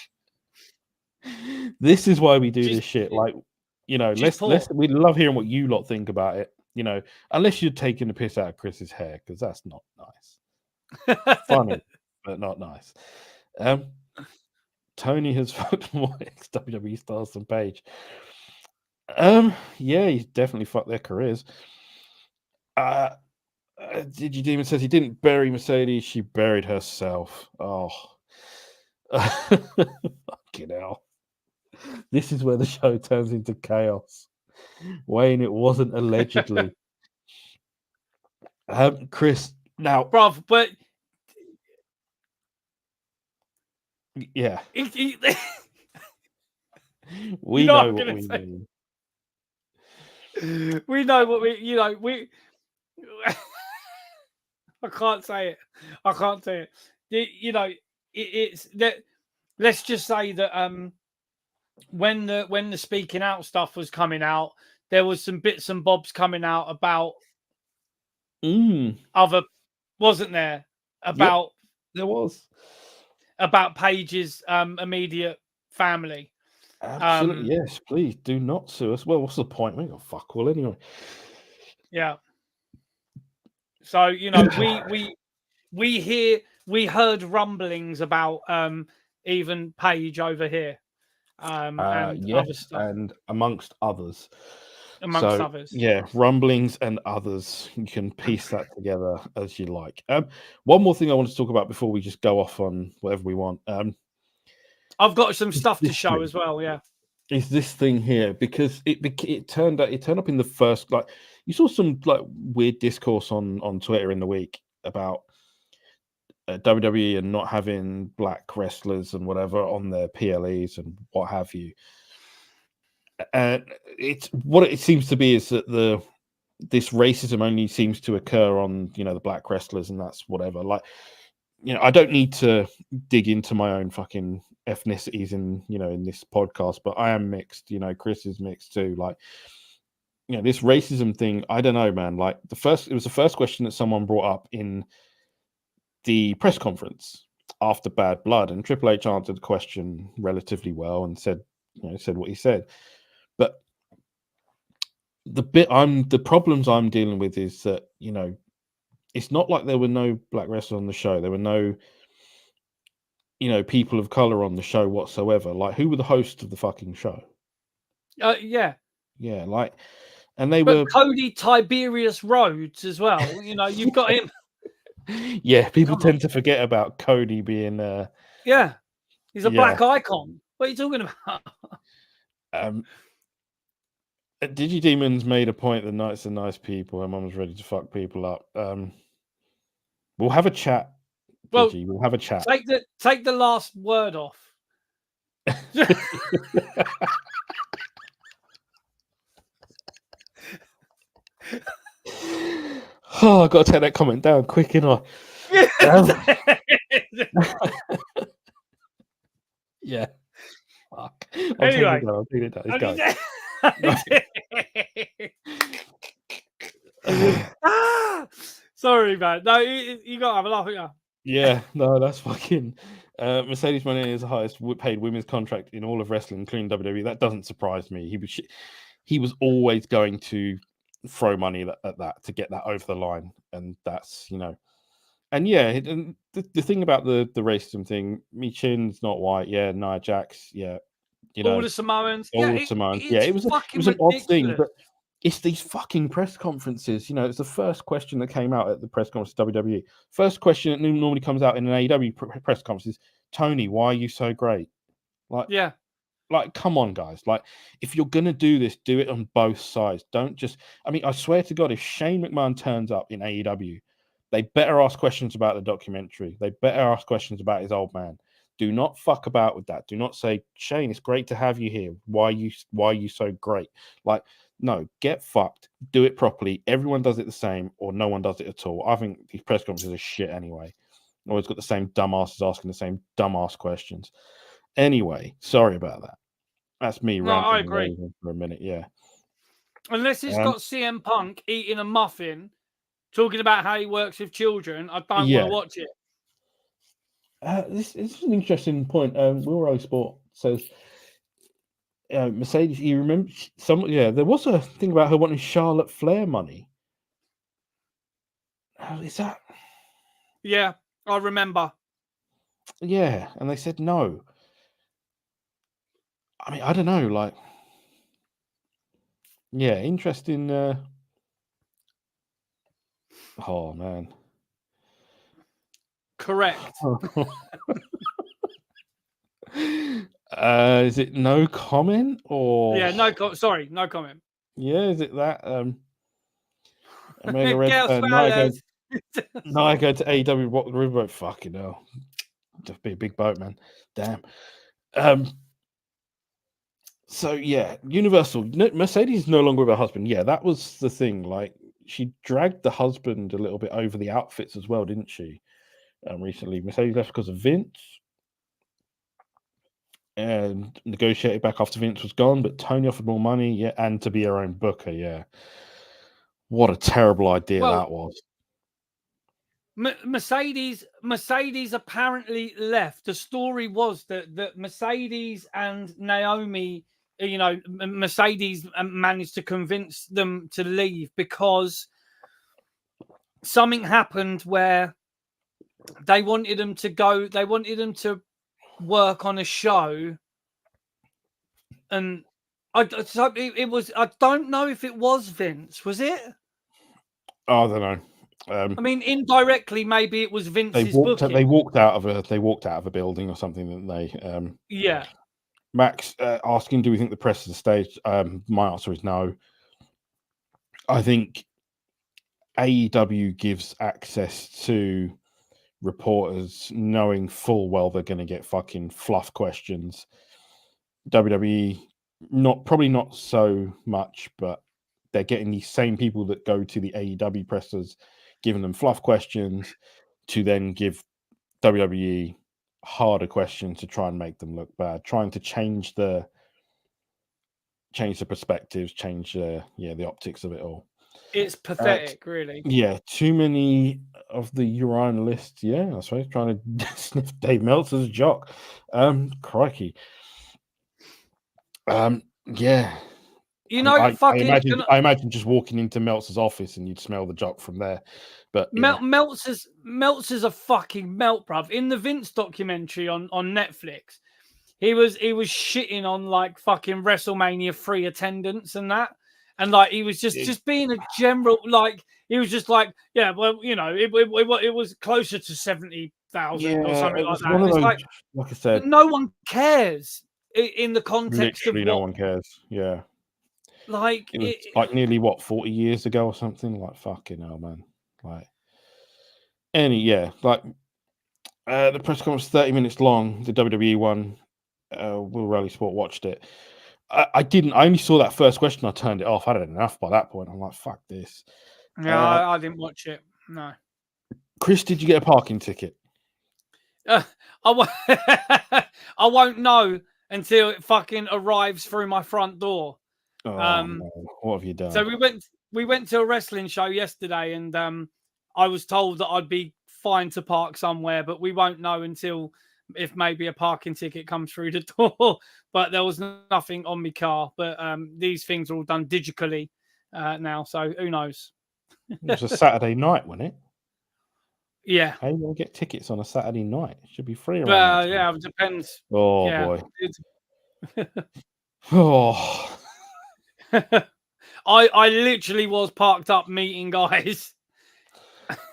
This is why we do this shit. Like, let's we love hearing what you lot think about it. Unless you're taking the piss out of Chris's hair, because that's not nice. Funny, but not nice. Tony has fucked more ex-WWE stars than Paige. Yeah, he's definitely fucked their careers. Digidemon says he didn't bury Mercedes, she buried herself. Oh. Fucking hell. This is where the show turns into chaos. Wayne, it wasn't allegedly. Chris, now, bruv, but yeah, we know what we mean. We know what we. I can't say it. It's that. Let's just say that when the speaking out stuff was coming out, there was some bits and bobs coming out about other, wasn't there? About there was about Paige's immediate family. Absolutely, yes. Please do not sue us. Well, what's the point? We got fuck all anyway. Yeah. So we heard rumblings about even Paige over here, and other stuff, and amongst others. Others, yeah, rumblings and others. You can piece that together as you like. One more thing I want to talk about before we just go off on whatever we want. I've got some stuff to show as well. Yeah, is this thing here, because it turned up in the first, like, you saw some like weird discourse on Twitter in the week about WWE and not having black wrestlers and whatever on their PLEs and what have you. And it's what it seems to be is that this racism only seems to occur on the black wrestlers, and that's whatever. Like, I don't need to dig into my own fucking ethnicities in this podcast, but I am mixed. Chris is mixed too. Like, this racism thing, I don't know, man. Like, it was the first question that someone brought up in the press conference after Bad Blood, and Triple H answered the question relatively well and said what he said. But the problems I'm dealing with is that it's not like there were no black wrestlers on the show. There were no people of color on the show whatsoever. Like, who were the hosts of the fucking show? Yeah, like, and they were Cody Tiberius Rhodes as well. You've got him. Yeah, people tend to forget about Cody being yeah, he's a black icon. What are you talking about? Digidemon's made a point that Knights are nice people and Mum's ready to fuck people up. We'll have a chat. Well, Digi. We'll have a chat. Take the last word off. Oh, I've got to take that comment down quick, I. Yeah. Fuck. Anyway, I'll take it down. Sorry, man. No, you got to have a laugh. Yeah, no, that's fucking. Mercedes Moné is the highest paid women's contract in all of wrestling, including WWE. That doesn't surprise me. he was always going to throw money at that to get that over the line, and that's and yeah, and the thing about the racism thing, Michin's not white, yeah, Nia Jax, yeah, all the Samoans, all the Samoans, yeah, it's it was fucking an odd thing, ridiculous. but it's these fucking press conferences. It's the first question that came out at the press conference of WWE. First question that normally comes out in an AEW press conference is, Tony, why are you so great? Like, come on, guys. Like, if you're going to do this, do it on both sides. Don't just... I mean, I swear to God, if Shane McMahon turns up in AEW, they better ask questions about the documentary. They better ask questions about his old man. Do not fuck about with that. Do not say, Shane, it's great to have you here. Why are you so great? Like, no, get fucked. Do it properly. Everyone does it the same, or no one does it at all. I think these press conferences are shit anyway. Always got the same dumbasses asking the same dumbass questions. Anyway, sorry about that. That's me ranting. I agree. For a minute, yeah. Unless it's got CM Punk eating a muffin, talking about how he works with children, I don't want to watch it. This is an interesting point. Will Raleigh Sport says, Mercedes, you remember there was a thing about her wanting Charlotte Flair money. Is that? Yeah, I remember. Yeah, and they said no. I mean, I don't know, like, yeah, interesting. Oh man. Correct. Is it no comment or? Yeah, sorry, no comment. Yeah, is it that? Omega Red, Nia go to AEW, walk the riverboat. Fucking hell, just be a big boat, man. Damn. So yeah, Universal. Mercedes is no longer with her husband. Yeah, that was the thing. Like, she dragged the husband a little bit over the outfits as well, didn't she? Recently, Mercedes left because of Vince, and negotiated back after Vince was gone. But Tony offered more money, yeah, and to be her own booker. Yeah, what a terrible idea that was. Mercedes apparently left. The story was that Mercedes and Naomi, Mercedes managed to convince them to leave because something happened where they wanted them to work on a show, and it was. I don't know if it was Vince. Was it? I don't know. I mean, indirectly, maybe it was Vince's booking. They walked out of a building or something, didn't they? Yeah. Max asking, "Do we think the press is a stage?" My answer is no. I think AEW gives access to reporters knowing full well they're going to get fucking fluff questions. WWE, probably not so much, but they're getting these same people that go to the AEW pressers, giving them fluff questions to then give WWE harder questions to try and make them look bad, trying to change the perspectives, change the optics of it all. It's pathetic, really. Yeah, too many of the urine lists. Yeah, I suppose trying to sniff Dave Meltzer's jock. Crikey. Yeah. I imagine just walking into Meltzer's office and you'd smell the jock from there. But Meltzer's a fucking melt, bruv. In the Vince documentary on Netflix, he was shitting on like fucking WrestleMania 3 attendance and that. And like he was just being a general, like he was just like, yeah, well, it was closer to 70,000 or something like that. It's like I said, no one cares in the context literally of no one cares. Yeah, like it was like nearly 40 years ago or something. Like fucking hell, man. Like the press conference 30 minutes long. The WWE one. Will Raleigh Sport watched it. I didn't. I only saw that first question. I turned it off. I had enough by that point. I'm like, fuck this. Yeah, I didn't watch it. No. Chris, did you get a parking ticket? I won't know until it fucking arrives through my front door. No. What have you done? So we went to a wrestling show yesterday, and I was told that I'd be fine to park somewhere, but we won't know until if maybe a parking ticket comes through the door, but there was nothing on my car. But these things are all done digitally now, so who knows? It was a Saturday night, wasn't it? Yeah. How are you going to get tickets on a Saturday night? It should be free around that time. Yeah, it depends. Oh, yeah. boy. Oh. I literally was parked up meeting guys.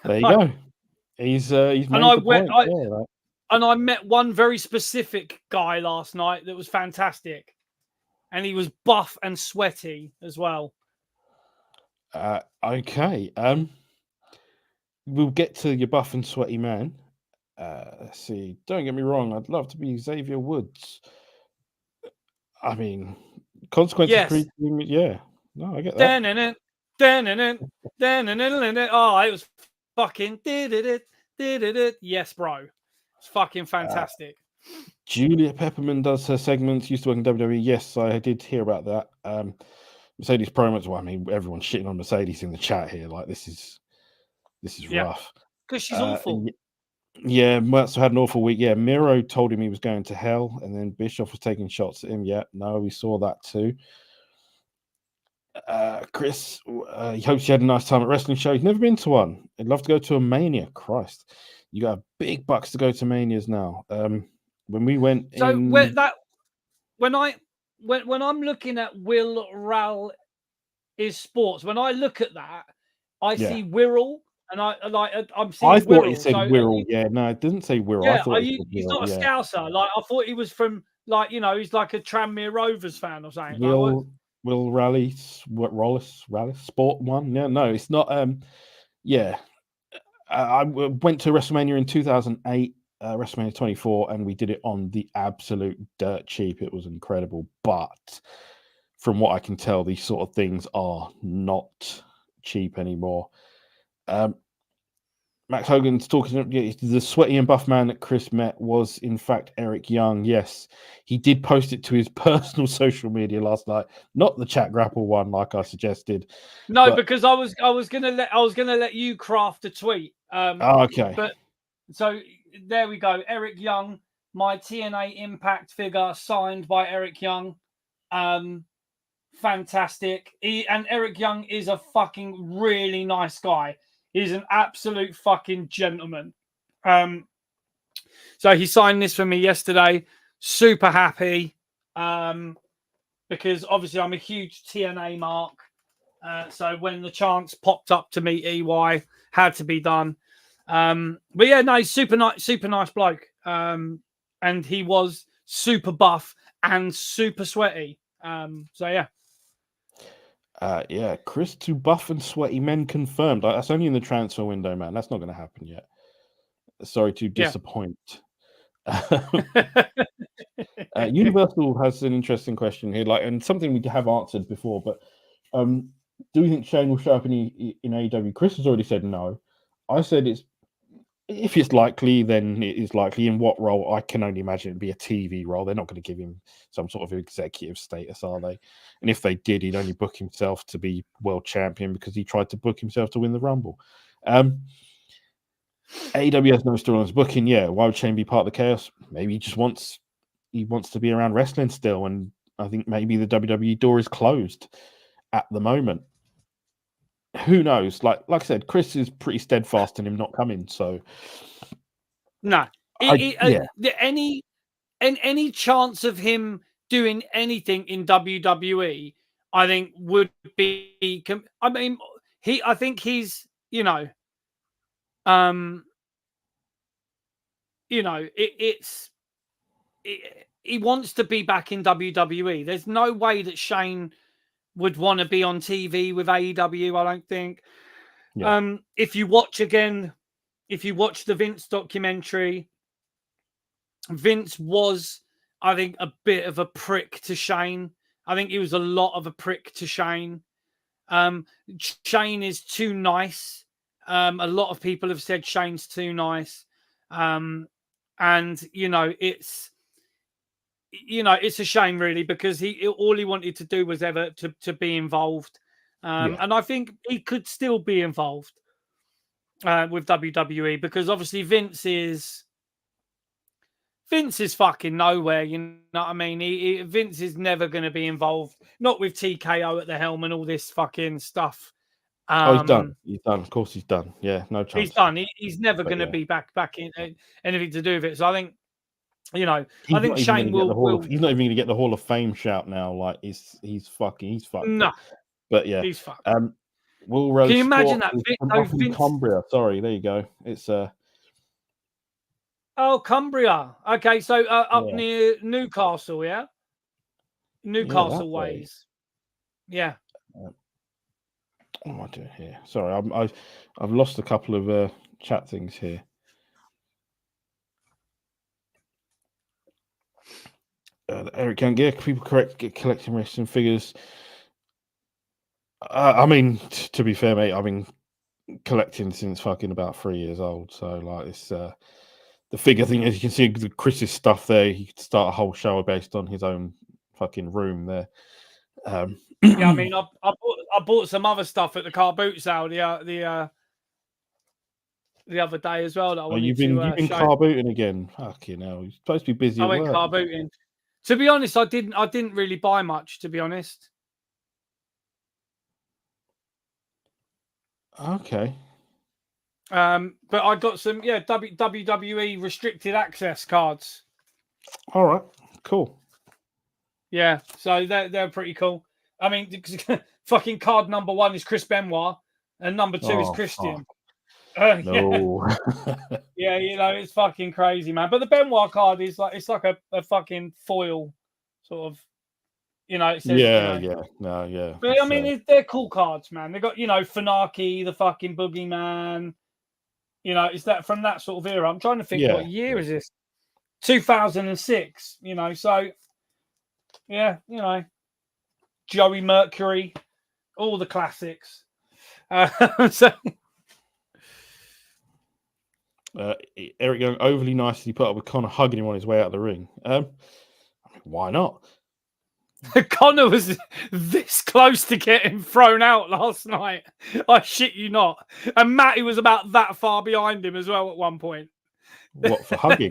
There you go. He's made the point. And I met one very specific guy last night that was fantastic. And he was buff and sweaty as well. Okay. We'll get to your buff and sweaty man. Let's see. Don't get me wrong. I'd love to be Xavier Woods. I mean, consequences. Yes. Yeah. No, I get that. Oh, it was fucking yes, bro. It's fucking fantastic. Julia Pepperman does her segments. Used to work in WWE. Yes, I did hear about that. Mercedes promos. Well, I mean, everyone's shitting on Mercedes in the chat here. Like, this is rough. Because she's awful. Yeah, Mertz had an awful week. Yeah, Miro told him he was going to hell, and then Bischoff was taking shots at him. Yeah, no, we saw that too. Chris, he hopes you had a nice time at wrestling show. He's never been to one. He'd love to go to a Mania. Christ, you got big bucks to go to Manias now. When we went, when I'm looking at Will Ral is sports, when I look at that, I see Wirral. And I'm seeing. I thought he said Wirral. Yeah, no, it didn't say Wirral. Yeah, I thought he's not a Scouser. Like, I thought he was from, like, you know, he's like a Tranmere Rovers fan or something. Will Rally, Rally Sport one. Yeah, no, it's not. Yeah, I went to WrestleMania in 2008, WrestleMania 24, and we did it on the absolute dirt cheap. It was incredible, but from what I can tell, these sort of things are not cheap anymore. Max Hogan's talking. The sweaty and buff man that Chris met was, in fact, Eric Young. Yes, he did post it to his personal social media last night, not the Chat Grapple one, like I suggested. No, because I was gonna let you craft a tweet. Okay. But so there we go. Eric Young, my TNA Impact figure signed by Eric Young. Fantastic. And Eric Young is a fucking really nice guy. He's an absolute fucking gentleman. So he signed this for me yesterday. Super happy. Because obviously I'm a huge TNA mark. So when the chance popped up to meet EY, had to be done. But yeah, no, he's super nice bloke. And he was super buff and super sweaty. So yeah. Yeah, Chris to buff and sweaty men confirmed. That's only in the transfer window, man. That's not going to happen yet. Sorry to disappoint. Universal has an interesting question here, and something we have answered before. But do you think Shane will show up in AEW? Chris has already said no. I said if it's likely, then it is likely. In what role? I can only imagine it'd be a TV role. They're not going to give him some sort of executive status, are they? And if they did, he'd only book himself to be world champion because he tried to book himself to win the Rumble. AEW has no storylines booking. Yeah, why would Shane be part of the chaos? Maybe he just wants to be around wrestling still, and I think maybe the WWE door is closed at the moment. Who knows? Like I said, Chris is pretty steadfast in him not coming. So no, any chance of him doing anything in WWE, I think would be. I mean, I think he's, he wants to be back in WWE. There's no way that Shane would want to be on TV with AEW, I don't think. Yeah. If you watch the Vince documentary, Vince was, I think, a bit of a prick to Shane. I think he was a lot of a prick to Shane. Shane is too nice. A lot of people have said Shane's too nice. And, it's a shame, really, because all he wanted to do was ever to be involved. And I think he could still be involved with WWE, because obviously Vince is Vince is fucking nowhere. You know what I mean? Vince is never going to be involved. Not with TKO at the helm and all this fucking stuff. He's done. He's done. Of course, he's done. Yeah, no chance. He's done. He's never going to be back in anything to do with it. So I think, I think Shane will. He's not even going to get the Hall of Fame shout now. Like he's fucked. No, but yeah, he's fucked. Will Rose. Can you imagine that? Vince... Cumbria. Sorry, there you go. It's Oh, Cumbria. Okay, so up near Newcastle, yeah. Newcastle ways. Yeah. What am I doing here? Sorry, I've lost a couple of chat things here. Eric Young, yeah, people get collecting wrestling figures. I mean, to be fair, mate, I've been collecting since fucking about 3 years old. So like, it's the figure thing. As you can see, Chris's stuff there. He could start a whole show based on his own fucking room there. Yeah, I mean, I bought some other stuff at the car boot sale the other day as well. That I wanted you've been car booting again. Fucking hell, you're supposed to be busy. I went car booting. To be honest, I didn't really buy much. To be honest. Okay. But I got some WWE restricted access cards. All right, cool. Yeah, so they're pretty cool. I mean, fucking card number 1 is Chris Benoit, and number 2 is Christian. No. Yeah, it's fucking crazy, man. But the Benoit card is like it's like a fucking foil, sort of. It says, yeah. But I mean, they're cool cards, man. They got Funaki, the fucking Boogeyman. It's that from that sort of era. I'm trying to think what year is this? 2006. So yeah, Joey Mercury, all the classics. Eric Young overly nicely put up with Connor hugging him on his way out of the ring. I mean, why not? Connor was this close to getting thrown out last night. I shit you not. And Matty was about that far behind him as well at one point. What, for hugging?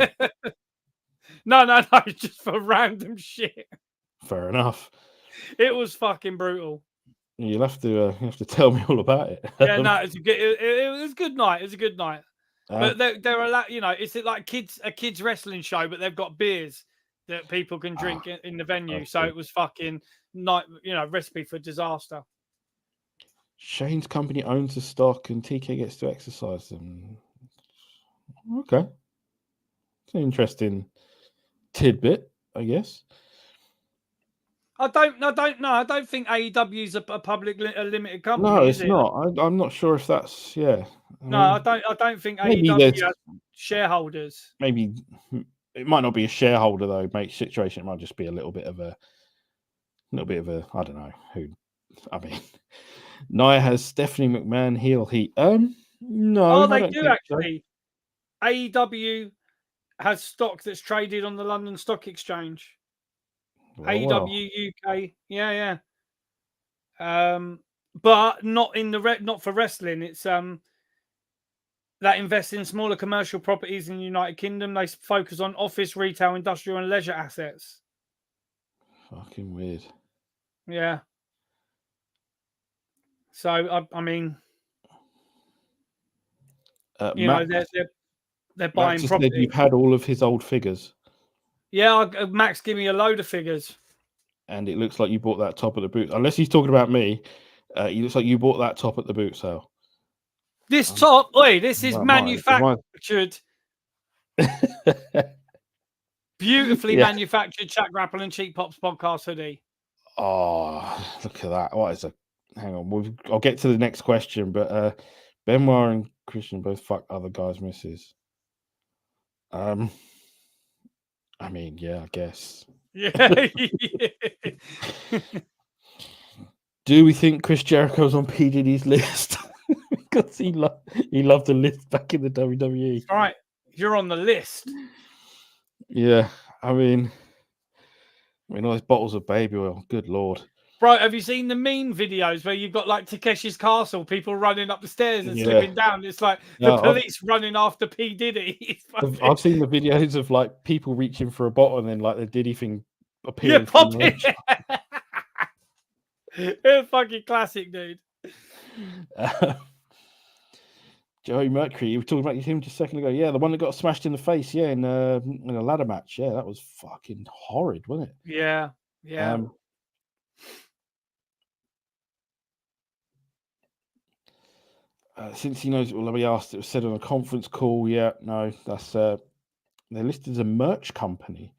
No, just for random shit. Fair enough. It was fucking brutal. You'll have to tell me all about it. Yeah, no, it was a good night. It was a good night. But there are it's like a kids wrestling show, but they've got beers that people can drink in the venue. Okay. So it was fucking recipe for disaster. Shane's company owns the stock and TK gets to exercise them. Okay. It's an interesting tidbit, I guess. I don't know. I don't think AEW is a public limited company. No, it's not. I'm not sure if that's I don't think AEW has shareholders. Maybe it might not be a shareholder though. Situation. It might just be a little bit of a I don't know who. I mean, Nia has Stephanie McMahon heel heat. No. Oh, they do actually. So. AEW has stock that's traded on the London Stock Exchange. AEW UK, yeah. But not not for wrestling. It's that invests in smaller commercial properties in the United Kingdom. They focus on office, retail, industrial, and leisure assets. Fucking weird. Yeah. So I mean, they're buying Max property. Said you've had all of his old figures. Yeah, Max gave me a load of figures. And it looks like you bought that top at the boot. Unless he's talking about me, it looks like you bought that top at the boot sale. This top, this is manufactured. Beautifully manufactured Chat Grapple and Cheap Pops podcast hoodie. Oh, look at that. What is a... Hang on. I'll get to the next question, but Benoit and Christian both fuck other guys' misses. I mean, yeah, I guess. Yeah. Do we think Chris Jericho's on P. Diddy's list? Because he loved the list back in the WWE. All right, you're on the list. Yeah, I mean, all those bottles of baby oil. Good Lord. Bro, have you seen the meme videos where you've got like Takeshi's Castle, people running up the stairs and slipping down? It's like the police running after P. Diddy. I've seen the videos of like people reaching for a bottle and then like the Diddy thing appearing from the edge. It's fucking classic, dude. Joey Mercury, you were talking about him just a second ago. Yeah, the one that got smashed in the face. Yeah, in a ladder match. Yeah, that was fucking horrid, wasn't it? Yeah. Since he knows it will be asked, it was said on a conference call. Yeah, no, that's they're listed as a merch company.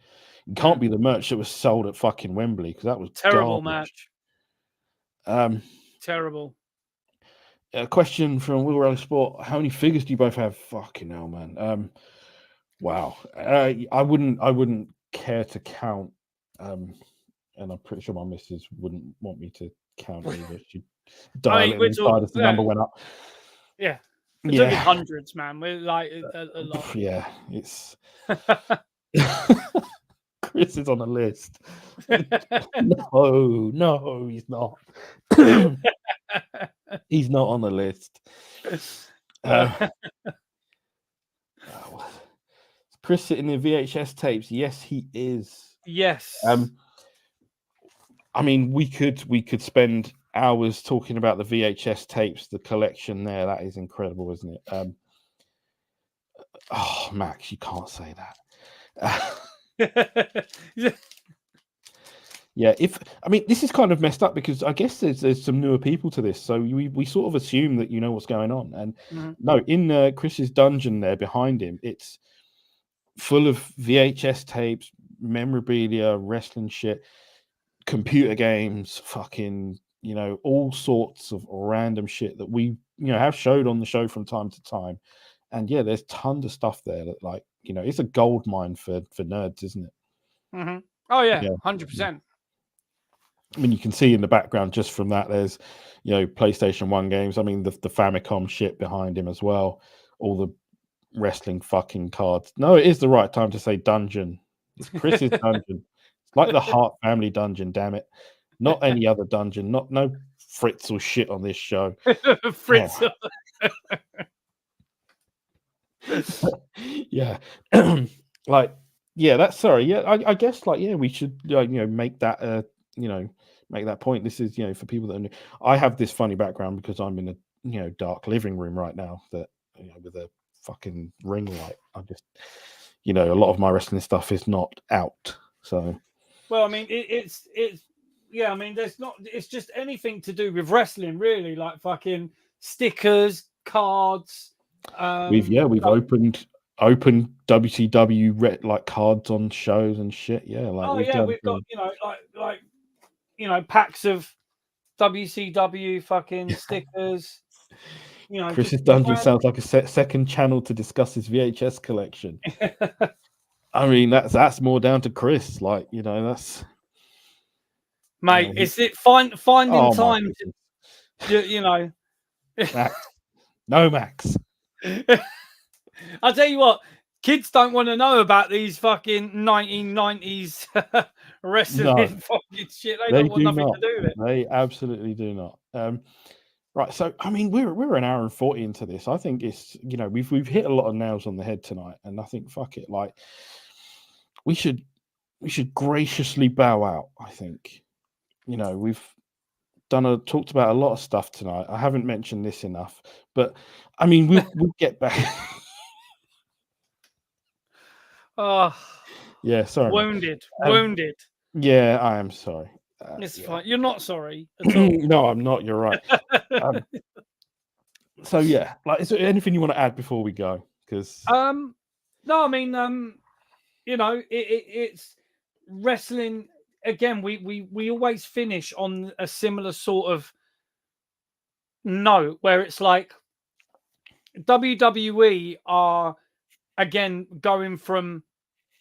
It can't be the merch that was sold at fucking Wembley because that was terrible garbage. match. Terrible. A question from Will Rally Sport: how many figures do you both have? Fucking hell, man. Wow. I wouldn't care to count. And I'm pretty sure my missus wouldn't want me to count either. She'd dial it inside as the number went up. Yeah. We're talking hundreds, man. We're like a lot. Yeah, it's Chris is on the list. No, he's not. He's not on the list. Chris sitting in VHS tapes. Yes, he is. Yes. I mean, we could spend hours talking about the VHS tapes, the collection there. That is incredible, isn't it? Oh, Max, you can't say that. Yeah, this is kind of messed up because I guess there's some newer people to this, so we sort of assume that you know what's going on, and no, in Chris's dungeon there behind him, it's full of VHS tapes, memorabilia, wrestling shit, computer games, fucking all sorts of random shit that we have showed on the show from time to time, and yeah, there's tons of stuff there that it's a gold mine for nerds, isn't it? Mm-hmm. Oh yeah, 100%. I mean, you can see in the background just from that, there's, PlayStation 1 games. I mean, the Famicom shit behind him as well. All the wrestling fucking cards. No, it is the right time to say dungeon. It's Chris's dungeon. It's like the Hart family dungeon, damn it. Not any other dungeon. No Fritzl shit on this show. Fritzl. Yeah. That's sorry. Yeah, I guess we should make that make that point. This is for people that are new. I have this funny background because I'm in a dark living room right now that with a fucking ring light. I just a lot of my wrestling stuff is not out. So well, I mean it's yeah, I mean it's just anything to do with wrestling really, like fucking stickers, cards. We've opened WCW cards on shows and shit. Yeah, we've got packs of WCW fucking stickers. Chris's dungeon sounds like a second channel to discuss his VHS collection. I mean, that's more down to Chris. That's mate. It's it finding time to Max. No, Max. I'll tell you what, kids don't want to know about these fucking 1990s wrestling fucking shit. They don't want nothing to do with it. They absolutely do not. Right, so I mean, we're an hour and 40 into this. I think it's we've hit a lot of nails on the head tonight, and I think fuck it, we should graciously bow out. I think we've talked about a lot of stuff tonight. I haven't mentioned this enough, but I mean, we'll get back. Oh, yeah, sorry. Wounded. Yeah, I am sorry. It's fine. You're not sorry at all. No, I'm not. You're right. So yeah, is there anything you want to add before we go? Because no, I mean, it's wrestling. Again, we always finish on a similar sort of note where it's like WWE are again going from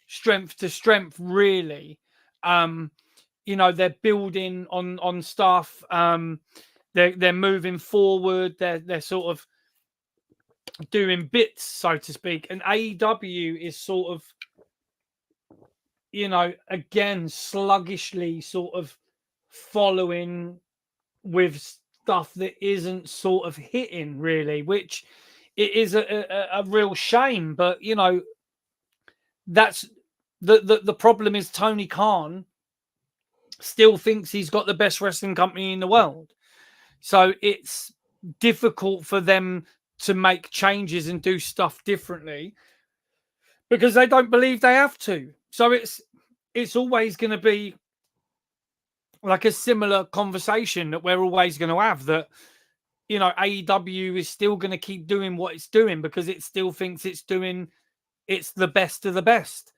strength to strength, really. They're building on stuff. They're moving forward. They're sort of doing bits, so to speak. And AEW is sort of, again, sluggishly sort of following with stuff that isn't sort of hitting really, which it is a real shame. But you know, that's the problem is Tony Khan still thinks he's got the best wrestling company in the world. So it's difficult for them to make changes and do stuff differently because they don't believe they have to. So it's always going to be like a similar conversation that we're always going to have, that, you know, AEW is still going to keep doing what it's doing because it still thinks it's the best of the best,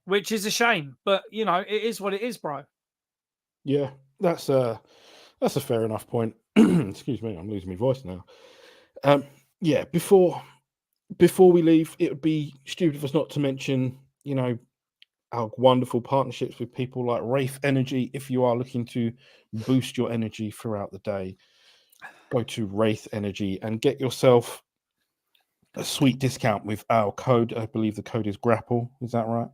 which is a shame. But, you know, it is what it is, bro. Yeah, that's a fair enough point. Excuse me, I'm losing my voice now. Yeah, before we leave, it would be stupid of us not to mention, you know, our wonderful partnerships with people like Wraith Energy. If you are looking to boost your energy throughout the day, go to Wraith Energy and get yourself a sweet discount with our code. I believe the code is Grapple. Is that right?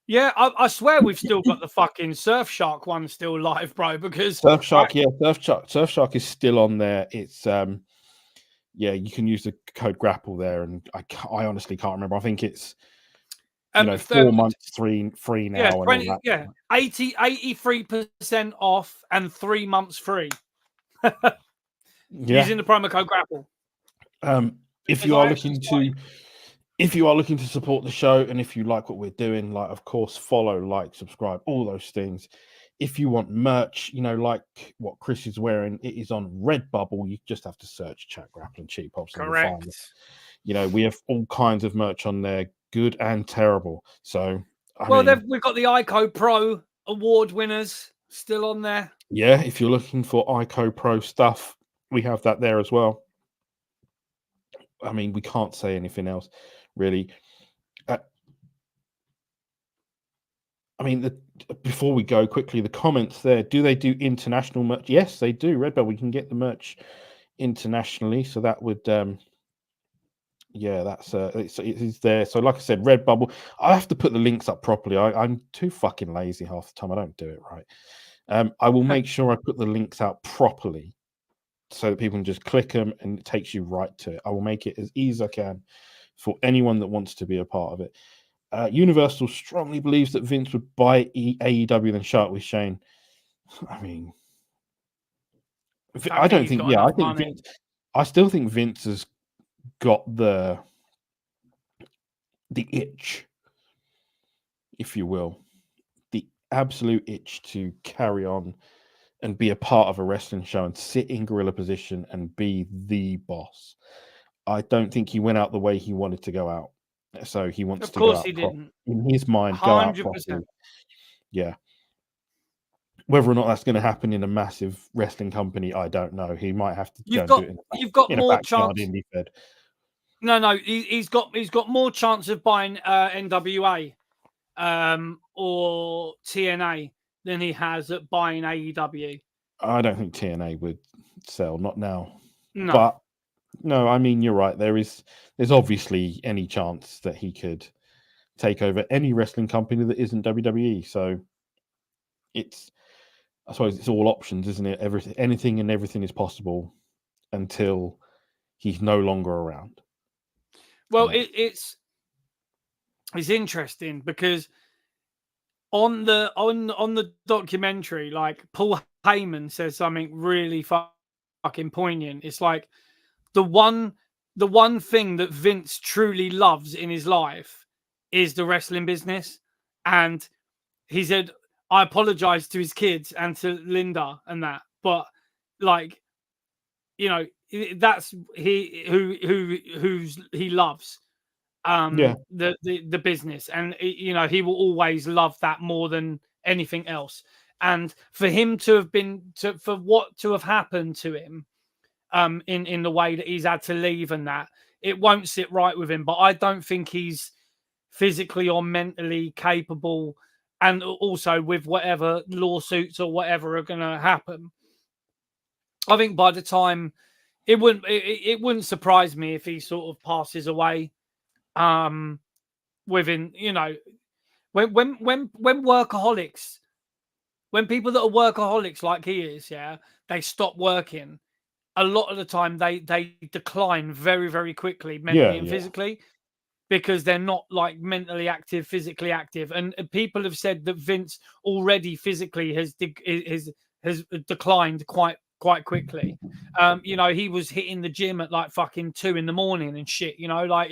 Yeah, I swear we've still got the fucking Surfshark one still live, bro. Because Surfshark, Surfshark is still on there. It's yeah, you can use the code Grapple there, and I honestly can't remember. I think it's 4 months free now. Yeah, 20, and all that. Yeah, 83% off and 3 months free. Using the promo code Grapple. If you are looking to support the show, and if you like what we're doing, like, of course, follow, like, subscribe, all those things. If you want merch, you know, like what Chris is wearing, it is on Redbubble. You just have to search Chat Grapple and Cheap Pops. Correct. And you know, we have all kinds of merch on there, good and terrible. So, we've got the ICO Pro award winners still on there. Yeah, if you're looking for ICO Pro stuff, we have that there as well. I mean, we can't say anything else, really. I mean, before we go quickly, the comments there, do they do international merch? Yes, they do. Redbubble, we can get the merch internationally. So that would, yeah, that's, it's there. So like I said, Redbubble, I have to put the links up properly. I'm too fucking lazy half the time. I don't do it right. I will make sure I put the links out properly so that people can just click them and it takes you right to it. I will make it as easy as I can for anyone that wants to be a part of it. Universal strongly believes that Vince would buy AEW and shut with Shane. I mean, I don't think. Yeah, I think Vince. I still think Vince has got the itch, if you will, the absolute itch to carry on and be a part of a wrestling show and sit in gorilla position and be the boss. I don't think he went out the way he wanted to go out. So he wants to go out. Of course he didn't. In his mind, 100%. Go out properly. Yeah. Whether or not that's going to happen in a massive wrestling company, I don't know. He might have to do it you've got more chance. No, he's got more chance of buying NWA or TNA than he has at buying AEW. I don't think TNA would sell, not now. No. But no, I mean, you're right. There's obviously any chance that he could take over any wrestling company that isn't WWE. So I suppose it's all options, isn't it? Anything and everything is possible until he's no longer around. Well, it's interesting because on the documentary, like, Paul Heyman says something really fucking poignant. It's like the one thing that Vince truly loves in his life is the wrestling business. And he said, I apologize to his kids and to Linda and that, but, like, you know, that's who's he loves. The business, and you know, he will always love that more than anything else. And for him to have happened to him in the way that he's had to leave, and that, it won't sit right with him. But I don't think he's physically or mentally capable, and also with whatever lawsuits or whatever are going to happen, I think by the time it wouldn't surprise me if he sort of passes away within, you know, when workaholics when people that are workaholics like he is, yeah, they stop working. A lot of the time, they decline very, very quickly, mentally and physically, because they're not like mentally active, physically active. And people have said that Vince already physically has declined quite quickly. You know, he was hitting the gym at like fucking 2 a.m. and shit. You know, like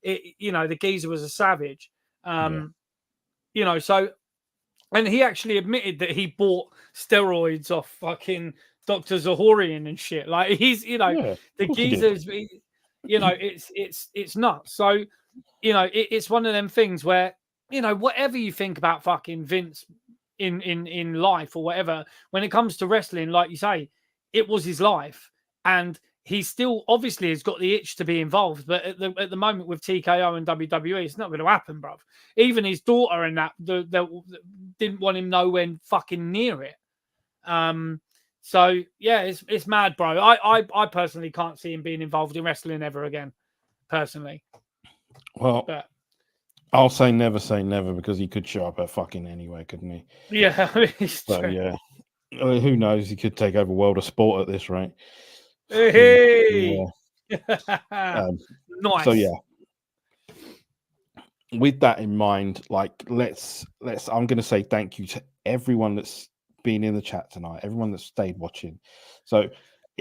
you know, the geezer was a savage. You know, so, and he actually admitted that he bought steroids off fucking Dr. Zahorian and shit. Like he's, you know, the geezers, you know, it's nuts. So, you know, it's one of them things where, you know, whatever you think about fucking Vince in life or whatever, when it comes to wrestling, like you say, it was his life, and he still obviously has got the itch to be involved. But at the moment with TKO and WWE, it's not going to happen, bruv. Even his daughter and that didn't want him nowhere fucking near it. So yeah, it's mad, bro. I personally can't see him being involved in wrestling ever again, personally. Well, but I'll say never because he could show up at fucking anyway, couldn't he? Yeah, so true. Yeah, who knows? He could take over World of Sport at this rate. Hey, nice. So yeah, with that in mind, like let's. I'm going to say thank you to everyone that's been in the chat tonight, everyone that stayed watching. So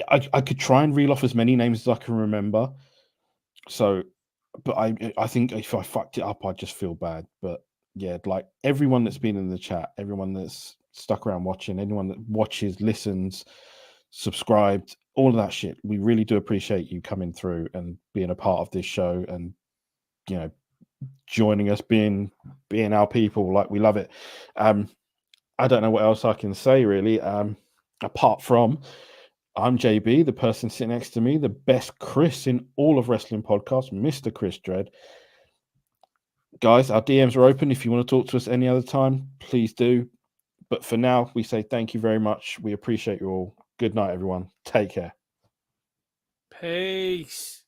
I could try and reel off as many names as I can remember. So, but I think if I fucked it up, I'd just feel bad. But yeah, like everyone that's been in the chat, everyone that's stuck around watching, anyone that watches, listens, subscribed, all of that shit, we really do appreciate you coming through and being a part of this show, and you know, joining us, being our people. Like, we love it. I don't know what else I can say really, apart from I'm JB, the person sitting next to me, the best Chris in all of wrestling podcasts, Mr. Chris Dredd. Guys, our DMs are open. If you want to talk to us any other time, please do. But for now, we say thank you very much. We appreciate you all. Good night, everyone. Take care. Peace.